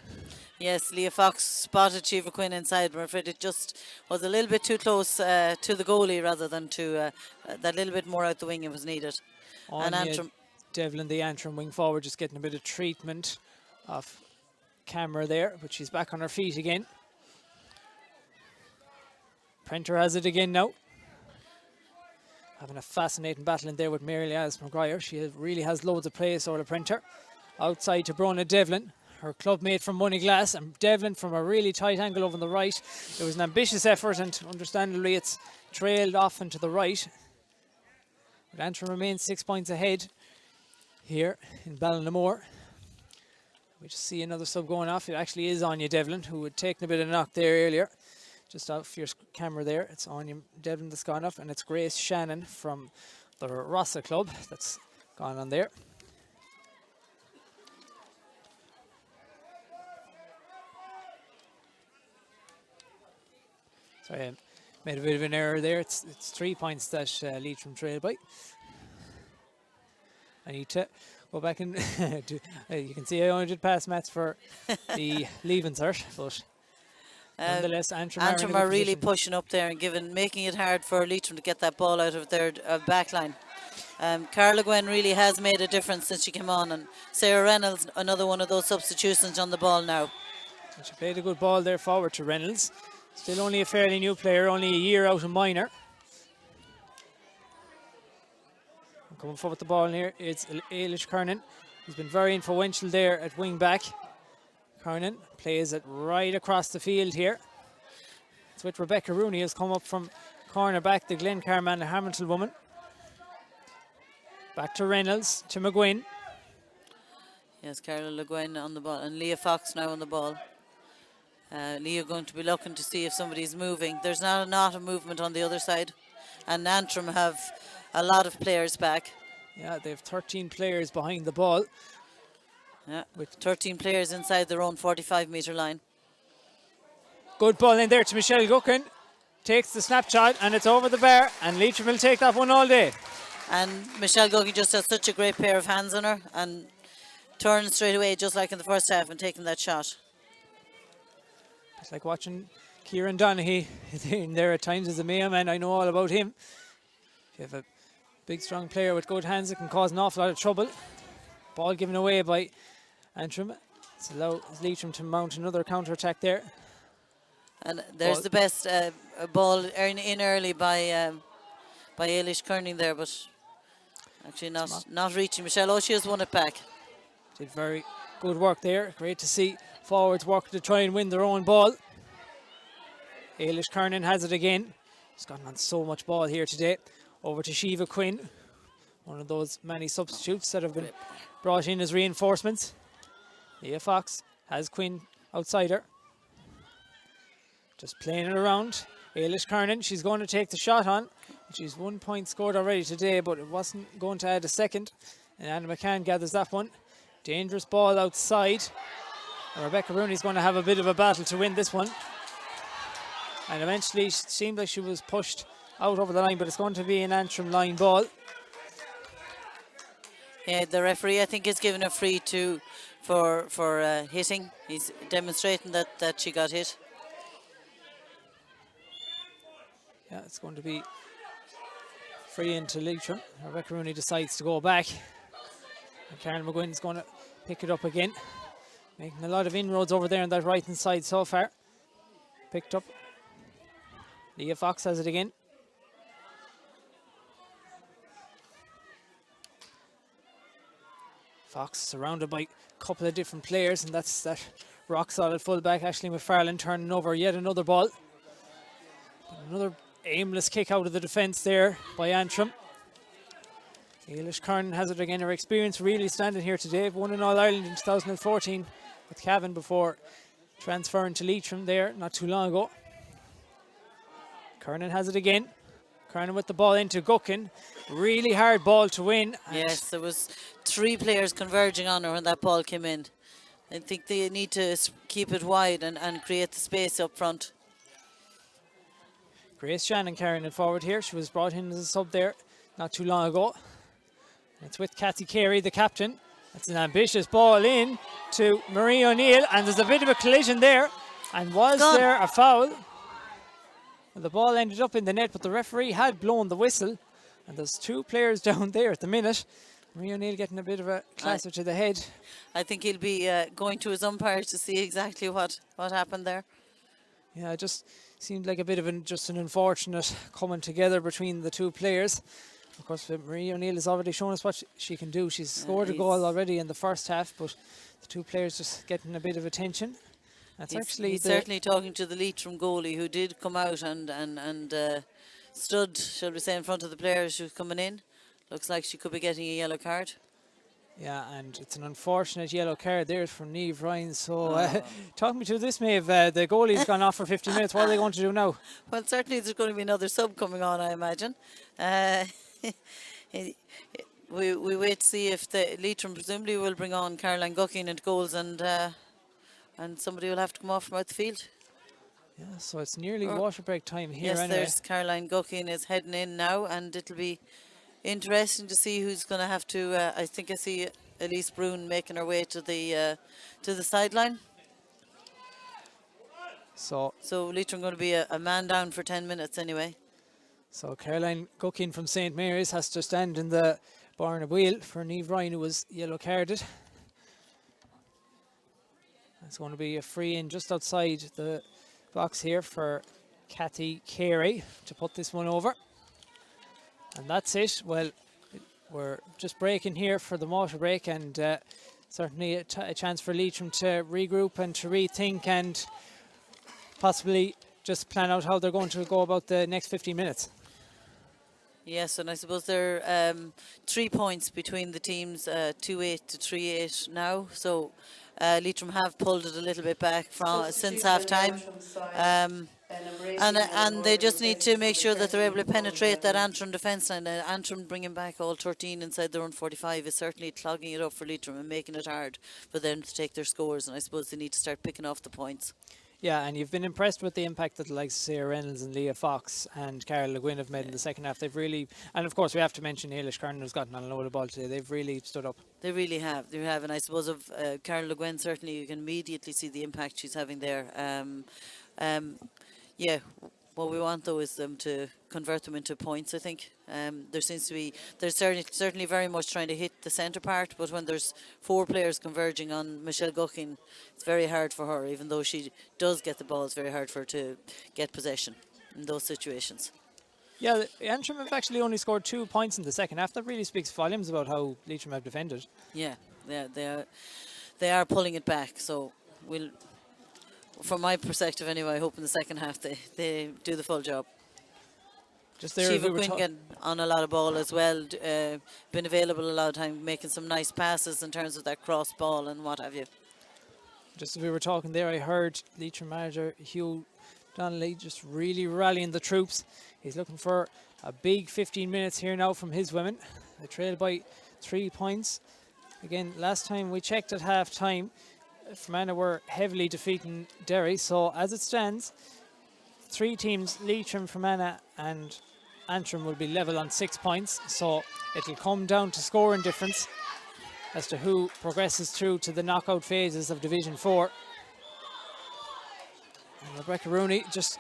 Yes, Leah Fox spotted Shiva Quinn inside, but I'm afraid it just was a little bit too close to the goalie rather than to that little bit more out the wing it was needed. And Antrim. Devlin, the Antrim wing forward, just getting a bit of treatment off camera there, but she's back on her feet again. Prenter has it again now. Having a fascinating battle in there with Mary Alice Maguire. She really has loads of pace, Orla Prenter. Outside to Brona Devlin, her club mate from Moneyglass, and Devlin from a really tight angle over on the right. It was an ambitious effort, and understandably it's trailed off and to the right. But Antrim remains 6 points ahead here in Ballinamore. We just see another sub going off. It actually is Anya Devlin, who had taken a bit of a knock there earlier. Just off your camera there, it's Anya Devlin that's gone off, and it's Grace Shannon from the Rossa Club that's gone on there. Sorry, I made a bit of an error there. It's 3 points that Leitrim trail by. I need to go back and do, you can see I only did pass maths for the leaving cert, but nonetheless, Antrim are really pushing up there and making it hard for Leitrim to get that ball out of their back line. Carla Gwen really has made a difference since she came on, and Sarah Reynolds, another one of those substitutions on the ball now. She played a good ball there forward to Reynolds. Still only a fairly new player, only a year out of minor. Coming forward with the ball in here, it's Ailish Kernan. He's been very influential there at wing back. Kernan plays it right across the field here. It's with Rebecca Rooney, who's come up from corner back, the Glencarman Hamilton woman. Back to Reynolds, to McGuinn. Yes, Carla Le Guin on the ball, and Leah Fox now on the ball. Leo going to be looking to see if somebody's moving. There's not a movement on the other side. And Antrim have a lot of players back. Yeah, they have 13 players behind the ball. Yeah, with 13 players inside their own 45-metre line. Good ball in there to Michelle Guckin. Takes the snapshot and it's over the bar, and Leitrim will take that one all day. And Michelle Guckin just has such a great pair of hands on her and turning straight away just like in the first half and taking that shot. It's like watching Kieran Donaghy in there at times as a Mayo man. I know all about him. If you have a big strong player with good hands, it can cause an awful lot of trouble. Ball given away by Antrim. It's allowed Leitrim to mount another counter-attack there. And there's the best ball in early by Ailish Kearney there, but actually not reaching Michelle. Oh, she has won it back. Did very good work there. Great to see forwards work to try and win their own ball. Ailish Kernan has it again. She's gotten on so much ball here today. Over to Shiva Quinn. One of those many substitutes that have been brought in as reinforcements. Leah Fox has Quinn outside her. Just playing it around. Ailish Kernan, she's going to take the shot on. She's 1 point scored already today, but it wasn't going to add a second. And Anna McCann gathers that one. Dangerous ball outside. And Rebecca Rooney's going to have a bit of a battle to win this one. And eventually it seemed like she was pushed out over the line, but it's going to be an Antrim line ball. Yeah, the referee I think is giving a free for hitting. He's demonstrating that she got hit. Yeah, it's going to be free into Leitrim. Rebecca Rooney decides to go back. And Karen McGuinn's going to pick it up again. Making a lot of inroads over there on that right hand side so far. Picked up. Leah Fox has it again. Fox surrounded by a couple of different players, and that's that rock solid fullback Ashley McFarlane turning over yet another ball. Another aimless kick out of the defence there by Antrim. Ailish Kernan has it again. Her experience really standing here today. Won in All Ireland in 2014 with Cavan before transferring to Leitrim there not too long ago. Kernan has it again. Kernan with the ball into Guckin. Really hard ball to win. Yes, there was 3 players converging on her when that ball came in. I think they need to keep it wide and create the space up front. Grace Shannon carrying it forward here. She was brought in as a sub there not too long ago. It's with Cathy Carey, the captain. It's an ambitious ball in to Marie O'Neill, and there's a bit of a collision there. And was there a foul? Well, the ball ended up in the net, but the referee had blown the whistle. And there's 2 players down there at the minute. Marie O'Neill getting a bit of a classer to the head. I think he'll be going to his umpire to see exactly what happened there. Yeah, it just seemed like a bit of just an unfortunate coming together between the 2 players. Of course, Marie O'Neill has already shown us what she can do. She's scored a goal already in the first half, but the 2 players just getting a bit of attention. He's certainly talking to the Leitrim goalie, who did come out and stood, shall we say, in front of the players who were coming in. Looks like she could be getting a yellow card. Yeah, and it's an unfortunate yellow card there from Niamh Ryan. So talk me through this, Maeve. The goalie's gone off for 50 minutes. What are they going to do now? Well, certainly there's going to be another sub coming on, I imagine. We wait to see if the Leitrim presumably will bring on Caroline Guckin into goals, and somebody will have to come off from out the field. Yeah, so it's nearly water break time here. Yes, anyway. there's Caroline Guckin is heading in now, and it'll be interesting to see who's going to have to. I think I see Elise Brune making her way to the sideline. So Leitrim going to be a man down for 10 minutes anyway. So Caroline Guckin from St Mary's has to stand in the bar and wheel for Niamh Ryan, who was yellow carded. It's going to be a free in just outside the box here for Cathy Carey to put this one over. And that's it. Well, we're just breaking here for the water break, and certainly a chance for Leitrim to regroup and to rethink and possibly just plan out how they're going to go about the next 15 minutes. Yes, and I suppose there are 3 points between the teams, 2-8 to 3-8 now. So Leitrim have pulled it a little bit back from since half time. And they just need to make sure that they're able to penetrate that Antrim defence line. Antrim bringing back all 13 inside their own 45 is certainly clogging it up for Leitrim and making it hard for them to take their scores. And I suppose they need to start picking off the points. Yeah, and you've been impressed with the impact that the likes of Sarah Reynolds and Leah Fox and Carol Le Guin have made in the second half. They've really, and of course we have to mention Ailish Kernan who's gotten on a load of ball today. They've really stood up. They really have. They have, and I suppose of Carol Le Guin, certainly you can immediately see the impact she's having there. Yeah, what we want though is them to convert them into points. I think there seems to be they're certainly very much trying to hit the centre part, but when there's 4 players converging on Michelle Guckin, it's very hard for her. Even though she does get the ball, it's very hard for her to get possession in those situations. Yeah, Antrim have actually only scored 2 points in the second half. That really speaks volumes about how Leitrim have defended. Yeah, they are pulling it back. So we'll. From my perspective anyway, I hope in the second half they do the full job. Just there, Shiva Quinn getting on a lot of ball as well, been available a lot of time, making some nice passes in terms of that cross ball and what have you. Just as we were talking there, I heard Leitrim manager Hugh Donnelly just really rallying the troops. He's looking for a big 15 minutes here now from his women. They trail by 3 points. Again, last time we checked at half time, Fermanagh were heavily defeating Derry, so as it stands, 3 teams, Leitrim, Fermanagh and Antrim, will be level on 6 points, so it'll come down to scoring difference as to who progresses through to the knockout phases of Division 4. And Rebecca Rooney just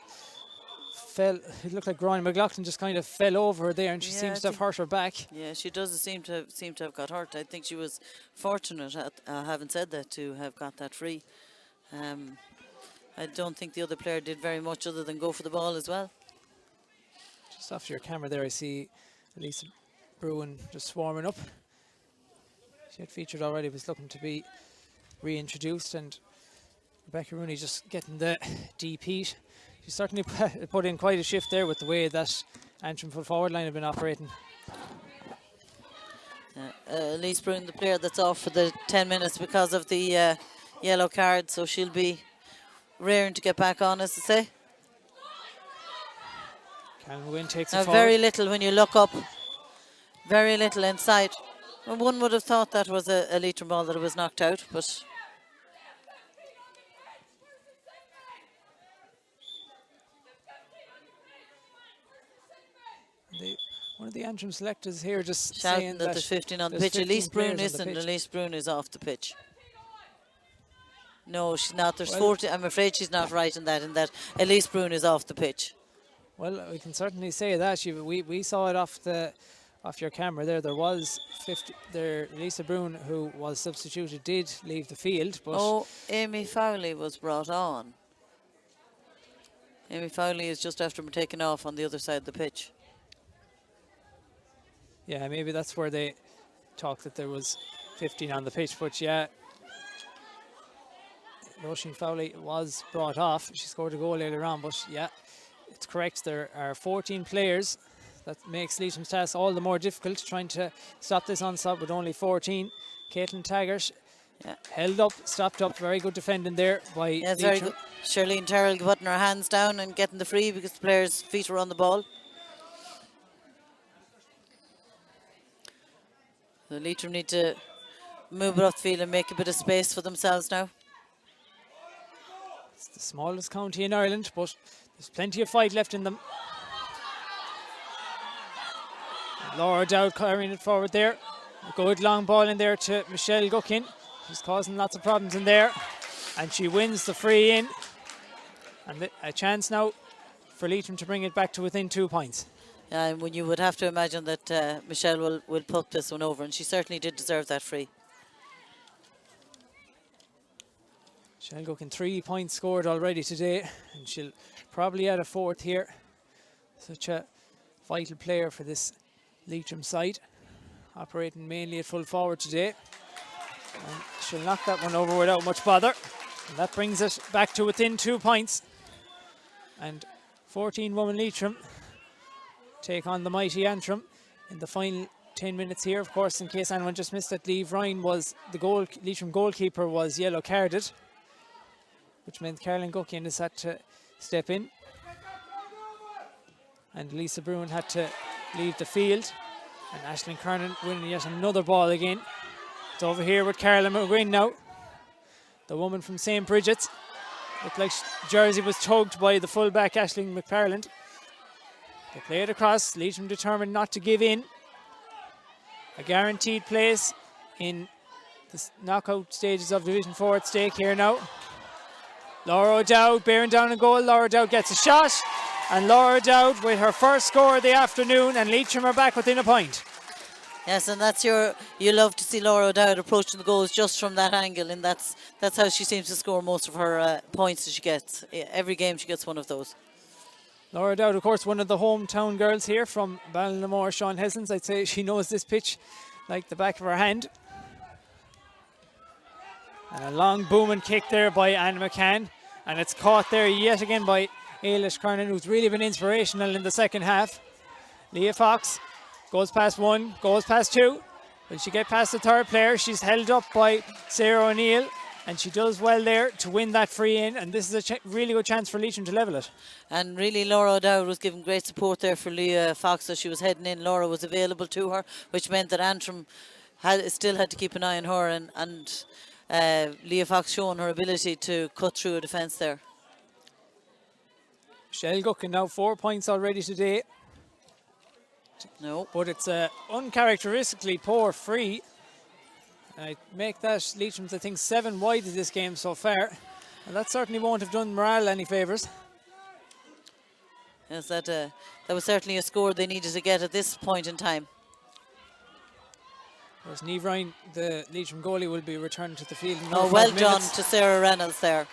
fell, it looked like Groin McLaughlin just kind of fell over there, and she seems to have hurt her back. Yeah, she does seem to have got hurt. I think she was fortunate, having said that, to have got that free. I don't think the other player did very much other than go for the ball as well. Just off your camera there, I see Elisa Bruin just swarming up. She had featured already, was looking to be reintroduced, and Rebecca Rooney just getting the deep heat. She certainly put in quite a shift there with the way that Antrim full forward line have been operating. Elise Bruin, the player that's off for the 10 minutes because of the yellow card, so she'll be raring to get back on, as to say. Callan Wynn takes it now forward. very little when you look up, very little inside. Well, one would have thought that was a Leitrim ball that it was knocked out, but one of the Antrim selectors here just shouting saying that there's 15 on the pitch. Elise Bruin isn't. Elise Bruin is off the pitch. No, she's not. There's 40. I'm afraid she's not right in that Elise Bruin is off the pitch. Well, we can certainly say that. We saw it off your camera there. There was 50 there. Lisa Bruin, who was substituted, did leave the field. But Amy Fowley was brought on. Amy Fowley is just after taking off on the other side of the pitch. Yeah, maybe that's where they talked that there was 15 on the pitch. But yeah, Roisin Fowley was brought off. She scored a goal later on. But yeah, it's correct. There are 14 players. That makes Leitrim's task all the more difficult, trying to stop this onslaught with only 14. Caitlin Taggart held up, stopped up. Very good defending there by Leitrim. It's very good. Charlene Terrell putting her hands down and getting the free because the players' feet were on the ball. The Leitrim need to move it off the field and make a bit of space for themselves now. It's the smallest county in Ireland, but there's plenty of fight left in them. Laura Dowd carrying it forward there. A good long ball in there to Michelle Guckin. She's causing lots of problems in there. And she wins the free in. And a chance now for Leitrim to bring it back to within 2 points. When you would have to imagine that Michelle will put this one over, and she certainly did deserve that free. Michelle Guckin, 3 points scored already today, and she'll probably add a 4th here. Such a vital player for this Leitrim side, operating mainly at full forward today. And she'll knock that one over without much bother. And that brings it back to within 2 points. And 14-woman Leitrim take on the mighty Antrim in the final 10 minutes here, of course, in case anyone just missed it. Leave Ryan was the Leitrim goalkeeper was yellow carded, which meant Caroline Guckian has had to step in. And Lisa Bruin had to leave the field. And Aisling Kernan winning yet another ball again. It's over here with Carla McGuinn now. The woman from St. Bridget's. Looked like jersey was tugged by the fullback Aisling McFarland. They play it across. Leitrim determined not to give in. A guaranteed place in the knockout stages of Division 4 at stake here now. Laura O'Dowd bearing down a goal. Laura O'Dowd gets a shot. And Laura O'Dowd with her first score of the afternoon, and Leitrim are back within a point. Yes, and that's you love to see Laura O'Dowd approaching the goals just from that angle, and that's how she seems to score most of her points that she gets. Every game she gets one of those. Laura O'Dowd, of course, one of the hometown girls here from Ballinamore, Sean Hessens. I'd say she knows this pitch like the back of her hand. And a long booming kick there by Anne McCann, and it's caught there yet again by Ailish Kernan, who's really been inspirational in the second half. Leah Fox goes past one, goes past two. Will she get past the third player? She's held up by Sarah O'Neill, and she does well there to win that free in, and this is a really good chance for Leitrim to level it. And really Laura O'Dowd was giving great support there for Leah Fox as she was heading in. Laura was available to her, which meant that Antrim still had to keep an eye on her, and Leah Fox showing her ability to cut through a defence there. Michelle Guckin now 4 points already today. No. But it's a uncharacteristically poor free. I make that Leitrim's, I think, 7 wide in this game so far. And that certainly won't have done morale any favours. Yes, that was certainly a score they needed to get at this point in time. Whereas Niamh Ryan, the Leitrim goalie, will be returned to the field in well done to Sarah Reynolds there.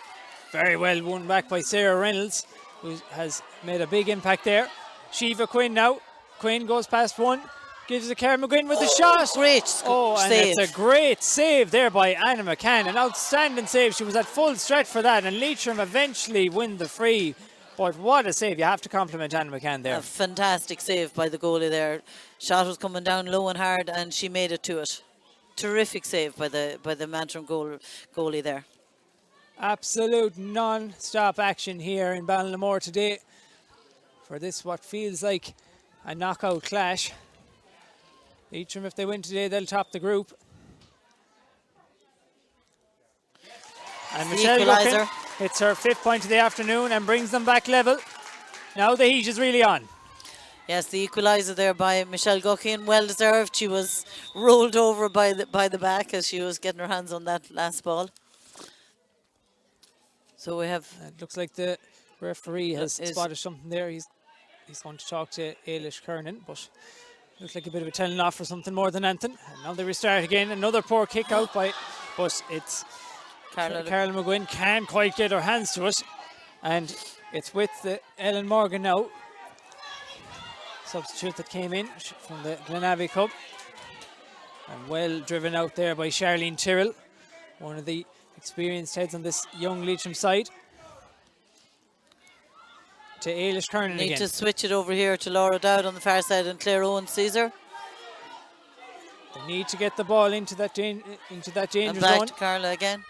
Very well won back by Sarah Reynolds, who has made a big impact there. Shiva Quinn now. Quinn goes past one, gives it to Karen McGuinn with the shot. Great save. And it's a great save there by Anna McCann. An outstanding save. She was at full stretch for that, and Leitrim eventually win the free. But what a save. You have to compliment Anna McCann there. A fantastic save by the goalie there. Shot was coming down low and hard, and she made it to it. Terrific save by the Antrim goalie there. Absolute non-stop action here in Ballinamore today for this what feels like a knockout clash. Leitrim, if they win today, they'll top the group. And Michelle Guckin hits her 5th point of the afternoon and brings them back level. Now the heat is really on. Yes, the equaliser there by Michelle Guckin, well deserved. She was rolled over by the back as she was getting her hands on that last ball. So we have... It looks like the referee has spotted something there. He's going to talk to Ailish Kernan, but looks like a bit of a telling off for something more than anything. And now they restart again. Another poor kick out but it's Carla McGuinn can't quite get her hands to it. And it's with the Ellen Morgan now. Substitute that came in from the Glenavi Cup. And well driven out there by Charlene Tyrrell, one of the experienced heads on this young Leitrim side. To Ailish Kernan again. Need to switch it over here to Laura Dowd on the far side and Claire Owen Caesar. They need to get the ball into that danger and back zone. To Carla again.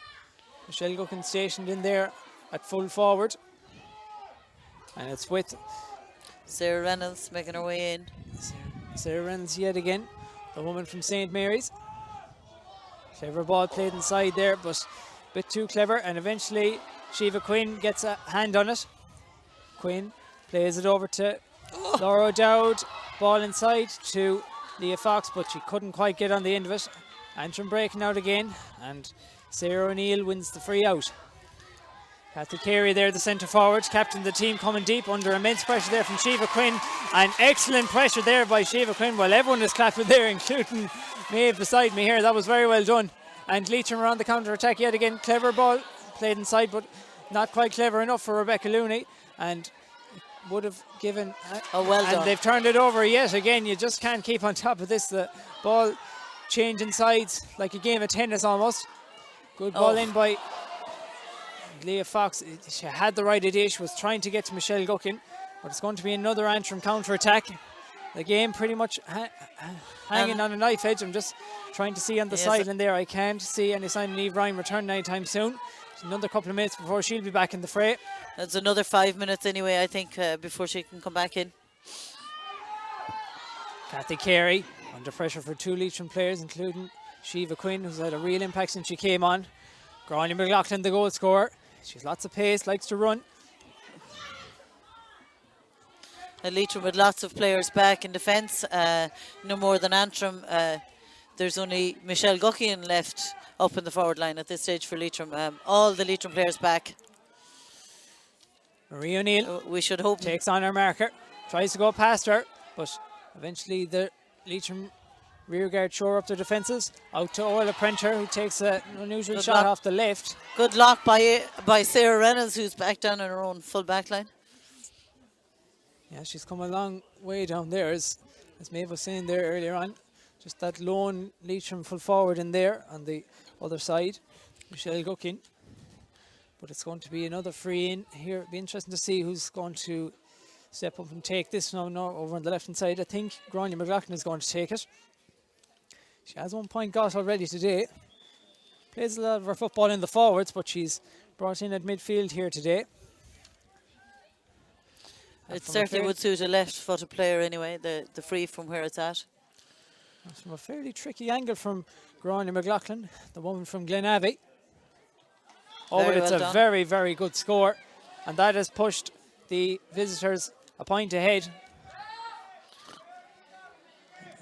Michelle Guckin stationed in there at full forward. And it's with Sarah Reynolds making her way in. Sarah Reynolds yet again, the woman from St. Mary's. Clever ball played inside there, but a bit too clever. And eventually Shiva Quinn gets a hand on it. Quinn plays it over to Laura O'Dowd. Ball inside to Leah Fox, but she couldn't quite get on the end of it. Antrim breaking out again, and Sarah O'Neill wins the free out. Kathy Carey there, the centre forward, captain of the team, coming deep under immense pressure there from Shiva Quinn. And excellent pressure there by Shiva Quinn. Well, everyone is clapping there, including Maeve beside me here. That was very well done. And Leitrim are on the counter-attack yet again. Clever ball played inside, but not quite clever enough for Rebecca Looney. And would have given... well done. And they've turned it over yet again. You just can't keep on top of this. The ball changing sides like a game of tennis almost. Good ball in by Leah Fox. She had the right idea. She was trying to get to Michelle Guckin, but it's going to be another Antrim counter-attack. the game pretty much hanging on a knife edge. I'm just trying to see on the sideline there. I can't see any sign of Niamh Ryan returning anytime soon. It's another couple of minutes before she'll be back in the fray. That's another 5 minutes anyway, I think, before she can come back in. Kathy Carey under pressure for 2 Leitrim players, including Shiva Quinn, who's had a real impact since she came on. Gráinne McLaughlin, the goal scorer. She's lots of pace, likes to run. Leitrim with lots of players back in defence, no more than Antrim. There's only Michelle Guckian left up in the forward line at this stage for Leitrim. All the Leitrim players back. Marie O'Neill, we should hope, takes on her marker, tries to go past her, but eventually the Leitrim rearguard shore up their defences. Out to Orla Prenter, who takes an unusual shot off the left. Good block by Sarah Reynolds, who's back down on her own full back line. Yeah, she's come a long way down there, as Maeve was saying there earlier on. Just that lone Leitrim full forward in there on the other side, Michelle Guckin. But it's going to be another free in here. It'll be interesting to see who's going to step up and take this now over on the left hand side. I think Gráinne McLaughlin is going to take it. She has 1 point got already today. Plays a lot of her football in the forwards, but she's brought in at midfield here today. It certainly would suit a left-footed player anyway, the free from where it's at. That's from a fairly tricky angle from Gráinne McLaughlin, the woman from Glenabbey. Oh, but it's a very, very good score. And that has pushed the visitors a point ahead.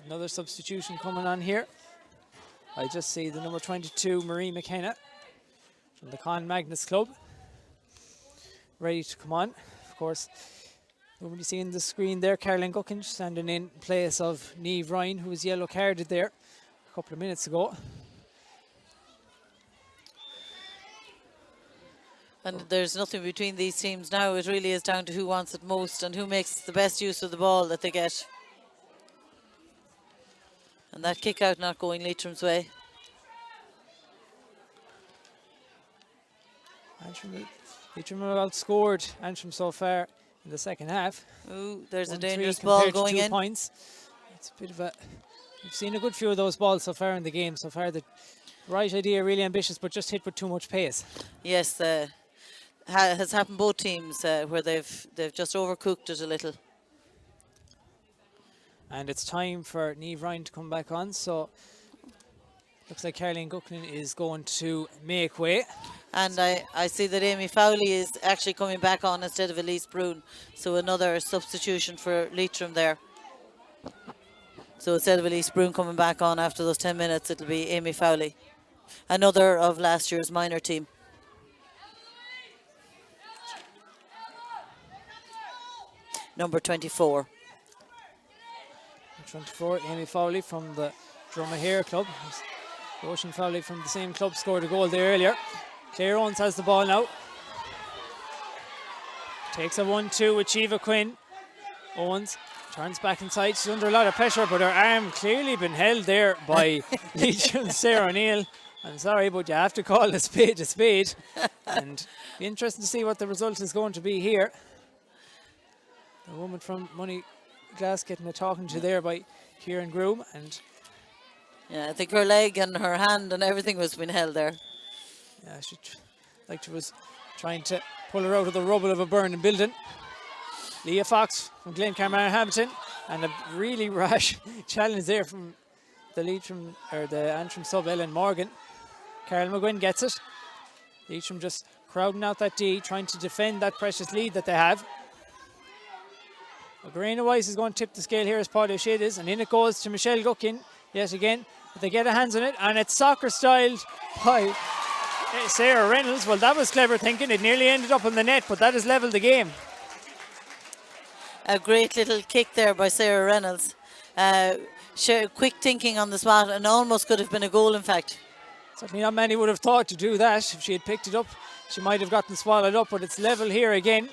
Another substitution coming on here. I just see the number 22, Marie McKenna, from the Con Magnus Club, ready to come on. Of course, nobody seeing the screen there, Caroline Guckin standing in place of Niamh Ryan, who was yellow carded there a couple of minutes ago. And there's nothing between these teams now. It really is down to who wants it most and who makes the best use of the ball that they get. And that kick out not going Leitrim's way. Leitrim have outscored Antrim so far in the second half. Ooh, there's a dangerous ball going in. Points. It's a bit of a... We've seen a good few of those balls so far in the game. So far, the right idea, really ambitious, but just hit with too much pace. Yes, has happened both teams where they've just overcooked it a little. And it's time for Niamh Ryan to come back on. So looks like Caroline Gucklin is going to make way. And I see that Amy Fowley is actually coming back on instead of Elise Brune. So another substitution for Leitrim there. So instead of Elise Brune coming back on after those 10 minutes, it'll be Amy Fowley. Another of last year's minor team. Number 24. 24, Amy Fowley from the Dromahare club. Ocean Fowley from the same club scored a goal there earlier. Claire Owens has the ball now. Takes a 1-2 with Shiva Quinn. Owens turns back inside. She's under a lot of pressure, but her arm clearly been held there by Leitrim's Sarah O'Neill. I'm sorry, but you have to call a spade a spade. And be interesting to see what the result is going to be here. The woman from Money Glass getting a talking to there by Kieran Groom. And yeah, I think her leg and her hand and everything was being held there. Yeah, she was trying to pull her out of the rubble of a burning building. Leah Fox from Glencarmara Hamilton, and a really rash challenge there from the Leitrim or the Antrim sub Ellen Morgan. Carol McGuinn gets it. Leitrim just crowding out that D, trying to defend that precious lead that they have. Garena Weiss is going to tip the scale here as Paula Shade is, and in it goes to Michelle Guckin yet again. But they get a hands on it, and it's soccer styled by Sarah Reynolds. Well, that was clever thinking. It nearly ended up on the net, but that has levelled the game. A great little kick there by Sarah Reynolds. Quick thinking on the spot, and almost could have been a goal, in fact. Certainly not many would have thought to do that. If she had picked it up, she might have gotten swallowed up, but it's level here again.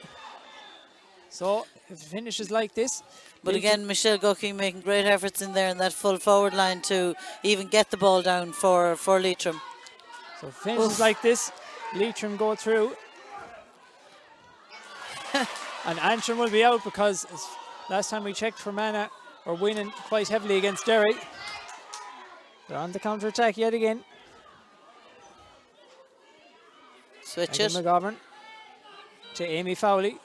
So if it finishes like this. But again, Michelle Gucking making great efforts in there in that full forward line to even get the ball down for Leitrim. So if it finishes like this, Leitrim go through. And Antrim will be out because last time we checked for Mana were winning quite heavily against Derry. They're on the counter-attack yet again. Switch Megan it. McGovern to Amy Fowley.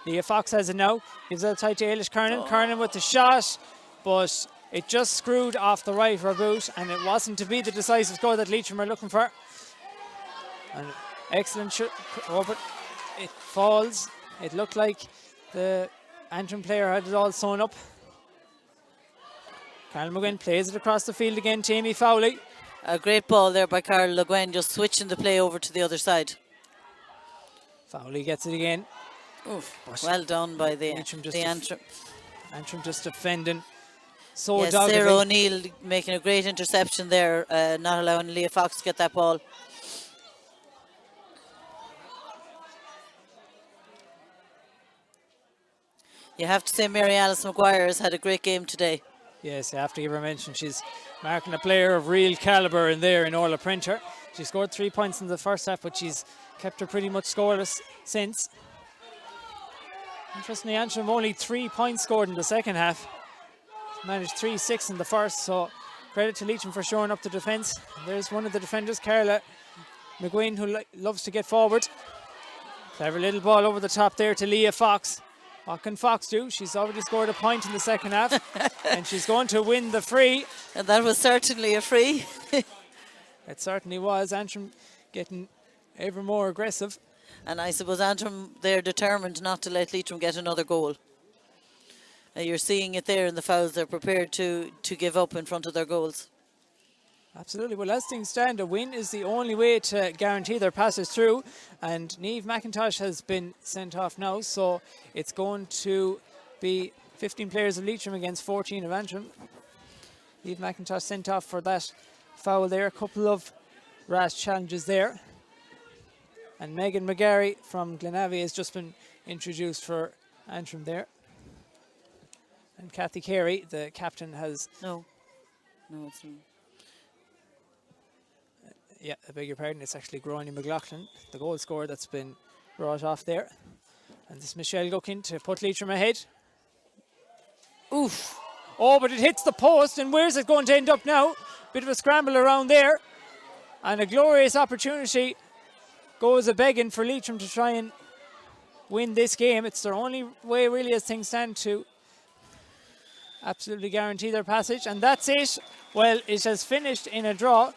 Leah Fox has it now. Gives it tight to Eilish Kernan. Kernan with the shot, but it just screwed off the right of her boot, and it wasn't to be the decisive score that Leitrim were looking for. An excellent shot. Oh, but it falls. It looked like the Antrim player had it all sewn up. Carol McGuinn plays it across the field again to Amy Fowley. A great ball there by Carol Le Guin, just switching the play over to the other side. Fowley gets it again. Oof, well done by the Antrim Antrim. just defending so Yes, doggedly. Sarah O'Neill making a great interception there, not allowing Leah Fox to get that ball. You have to say Mary Alice Maguire has had a great game today. Yes, I have to give her a mention. She's marking a player of real calibre in there in Orla Printer. She scored 3 points in the first half, but she's kept her pretty much scoreless since. Interestingly, Antrim only 3 points scored in the second half. Managed 3-6 in the first, so credit to Leitrim for showing up the defence. There's one of the defenders, Carla McGuinn, who loves to get forward. Clever little ball over the top there to Leah Fox. What can Fox do? She's already scored a point in the second half, and she's going to win the free. And that was certainly a free. It certainly was. Antrim getting ever more aggressive. And I suppose Antrim, they're determined not to let Leitrim get another goal. You're seeing it there in the fouls. They're prepared to give up in front of their goals. Absolutely. Well, as things stand, a win is the only way to guarantee their passes through. And Niamh McIntosh has been sent off now, so it's going to be 15 players of Leitrim against 14 of Antrim. Niamh McIntosh sent off for that foul there. A couple of rash challenges there. And Megan McGarry from Glenavi has just been introduced for Antrim there. And Kathy Carey, the captain, has... No, it's not. Yeah, I beg your pardon, it's actually Gráinne McLaughlin, the goal scorer, that's been brought off there. And this is Michelle Guckin to put Leitrim ahead. Oof. Oh, but it hits the post, and where's it going to end up now? Bit of a scramble around there. And a glorious opportunity goes a-begging for Leitrim to try and win this game. It's their only way, really, as things stand, to absolutely guarantee their passage. And that's it. Well, it has finished in a draw.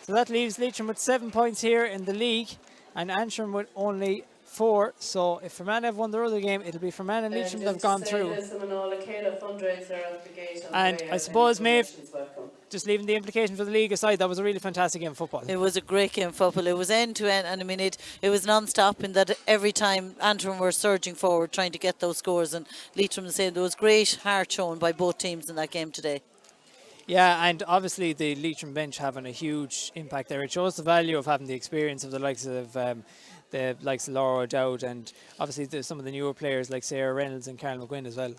So that leaves Leitrim with 7 points here in the league, and Antrim with only 4. So if Fermanagh have won their other game, it'll be Fermanagh and Leitrim that have gone through. And I suppose, Maeve, just leaving the implications for the league aside, that was a really fantastic game of football. It was a great game of football. It was end to end, and I mean it was non-stop in that every time Antrim were surging forward trying to get those scores, and Leitrim the same. There was great heart shown by both teams in that game today. Yeah, and obviously the Leitrim bench having a huge impact there. It shows the value of having the experience of the likes of Laura O'Dowd, and obviously some of the newer players like Sarah Reynolds and Carol McGuinn as well.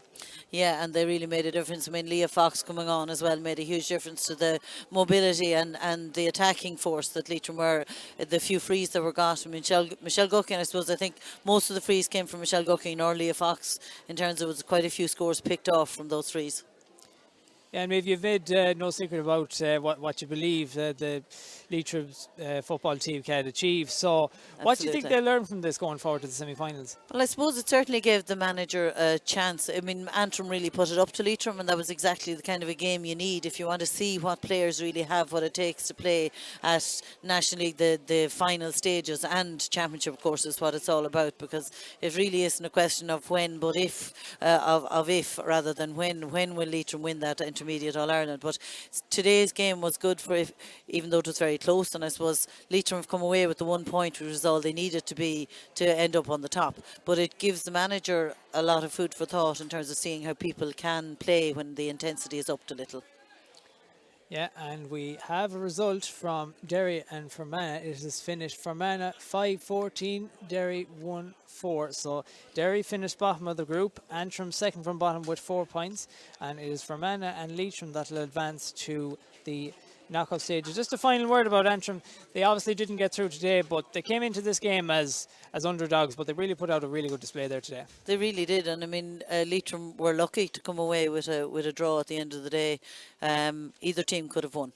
Yeah, and they really made a difference. I mean, Leah Fox coming on as well made a huge difference to the mobility and the attacking force that Leitrim were. The few frees that were got. Michelle Guckin, I suppose, I think most of the frees came from Michelle Guckin or Leah Fox, in terms of it was quite a few scores picked off from those frees. Yeah, and maybe you've made no secret about what you believe the Leitrim's football team can achieve. So what do you think they'll learn from this going forward to the semi-finals? Well, I suppose it certainly gave the manager a chance. I mean, Antrim really put it up to Leitrim, and that was exactly the kind of a game you need if you want to see what players really have, what it takes to play at National League, the final stages, and Championship, of course, is what it's all about, because it really isn't a question of when, but if, of if rather than when. When will Leitrim win that Intermediate All-Ireland? But today's game was good for, even though it was very close, and I suppose Leitrim have come away with the 1 point, which was all they needed to be to end up on the top. But it gives the manager a lot of food for thought in terms of seeing how people can play when the intensity is upped a little. Yeah, and we have a result from Derry and Fermanagh. It is finished Fermanagh 5-14, Derry 1-4. So Derry finished bottom of the group, Antrim second from bottom with 4 points, and it is Fermanagh and Leitrim that will advance to the knockout stages. Just a final word about Antrim. They obviously didn't get through today, but they came into this game as underdogs, but they really put out a really good display there today. They really did, and I mean, Leitrim were lucky to come away with a draw at the end of the day. Either team could have won.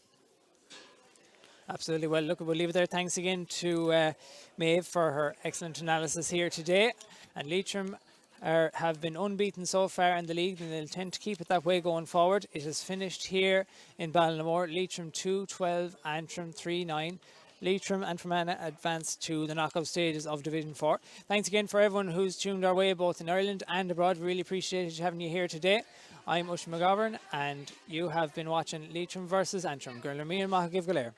Absolutely. Well, look, we'll leave it there. Thanks again to Maeve for her excellent analysis here today. And Leitrim have been unbeaten so far in the league, and they'll tend to keep it that way going forward. It is finished here in Ballinamore. Leitrim 2-12, Antrim 3-9. Leitrim and Fermanagh advance to the knockout stages of Division 4. Thanks again for everyone who's tuned our way both in Ireland and abroad. Really appreciated having you here today. I'm Ush McGovern, and you have been watching Leitrim versus Antrim. Girl, me and Maha give Galer.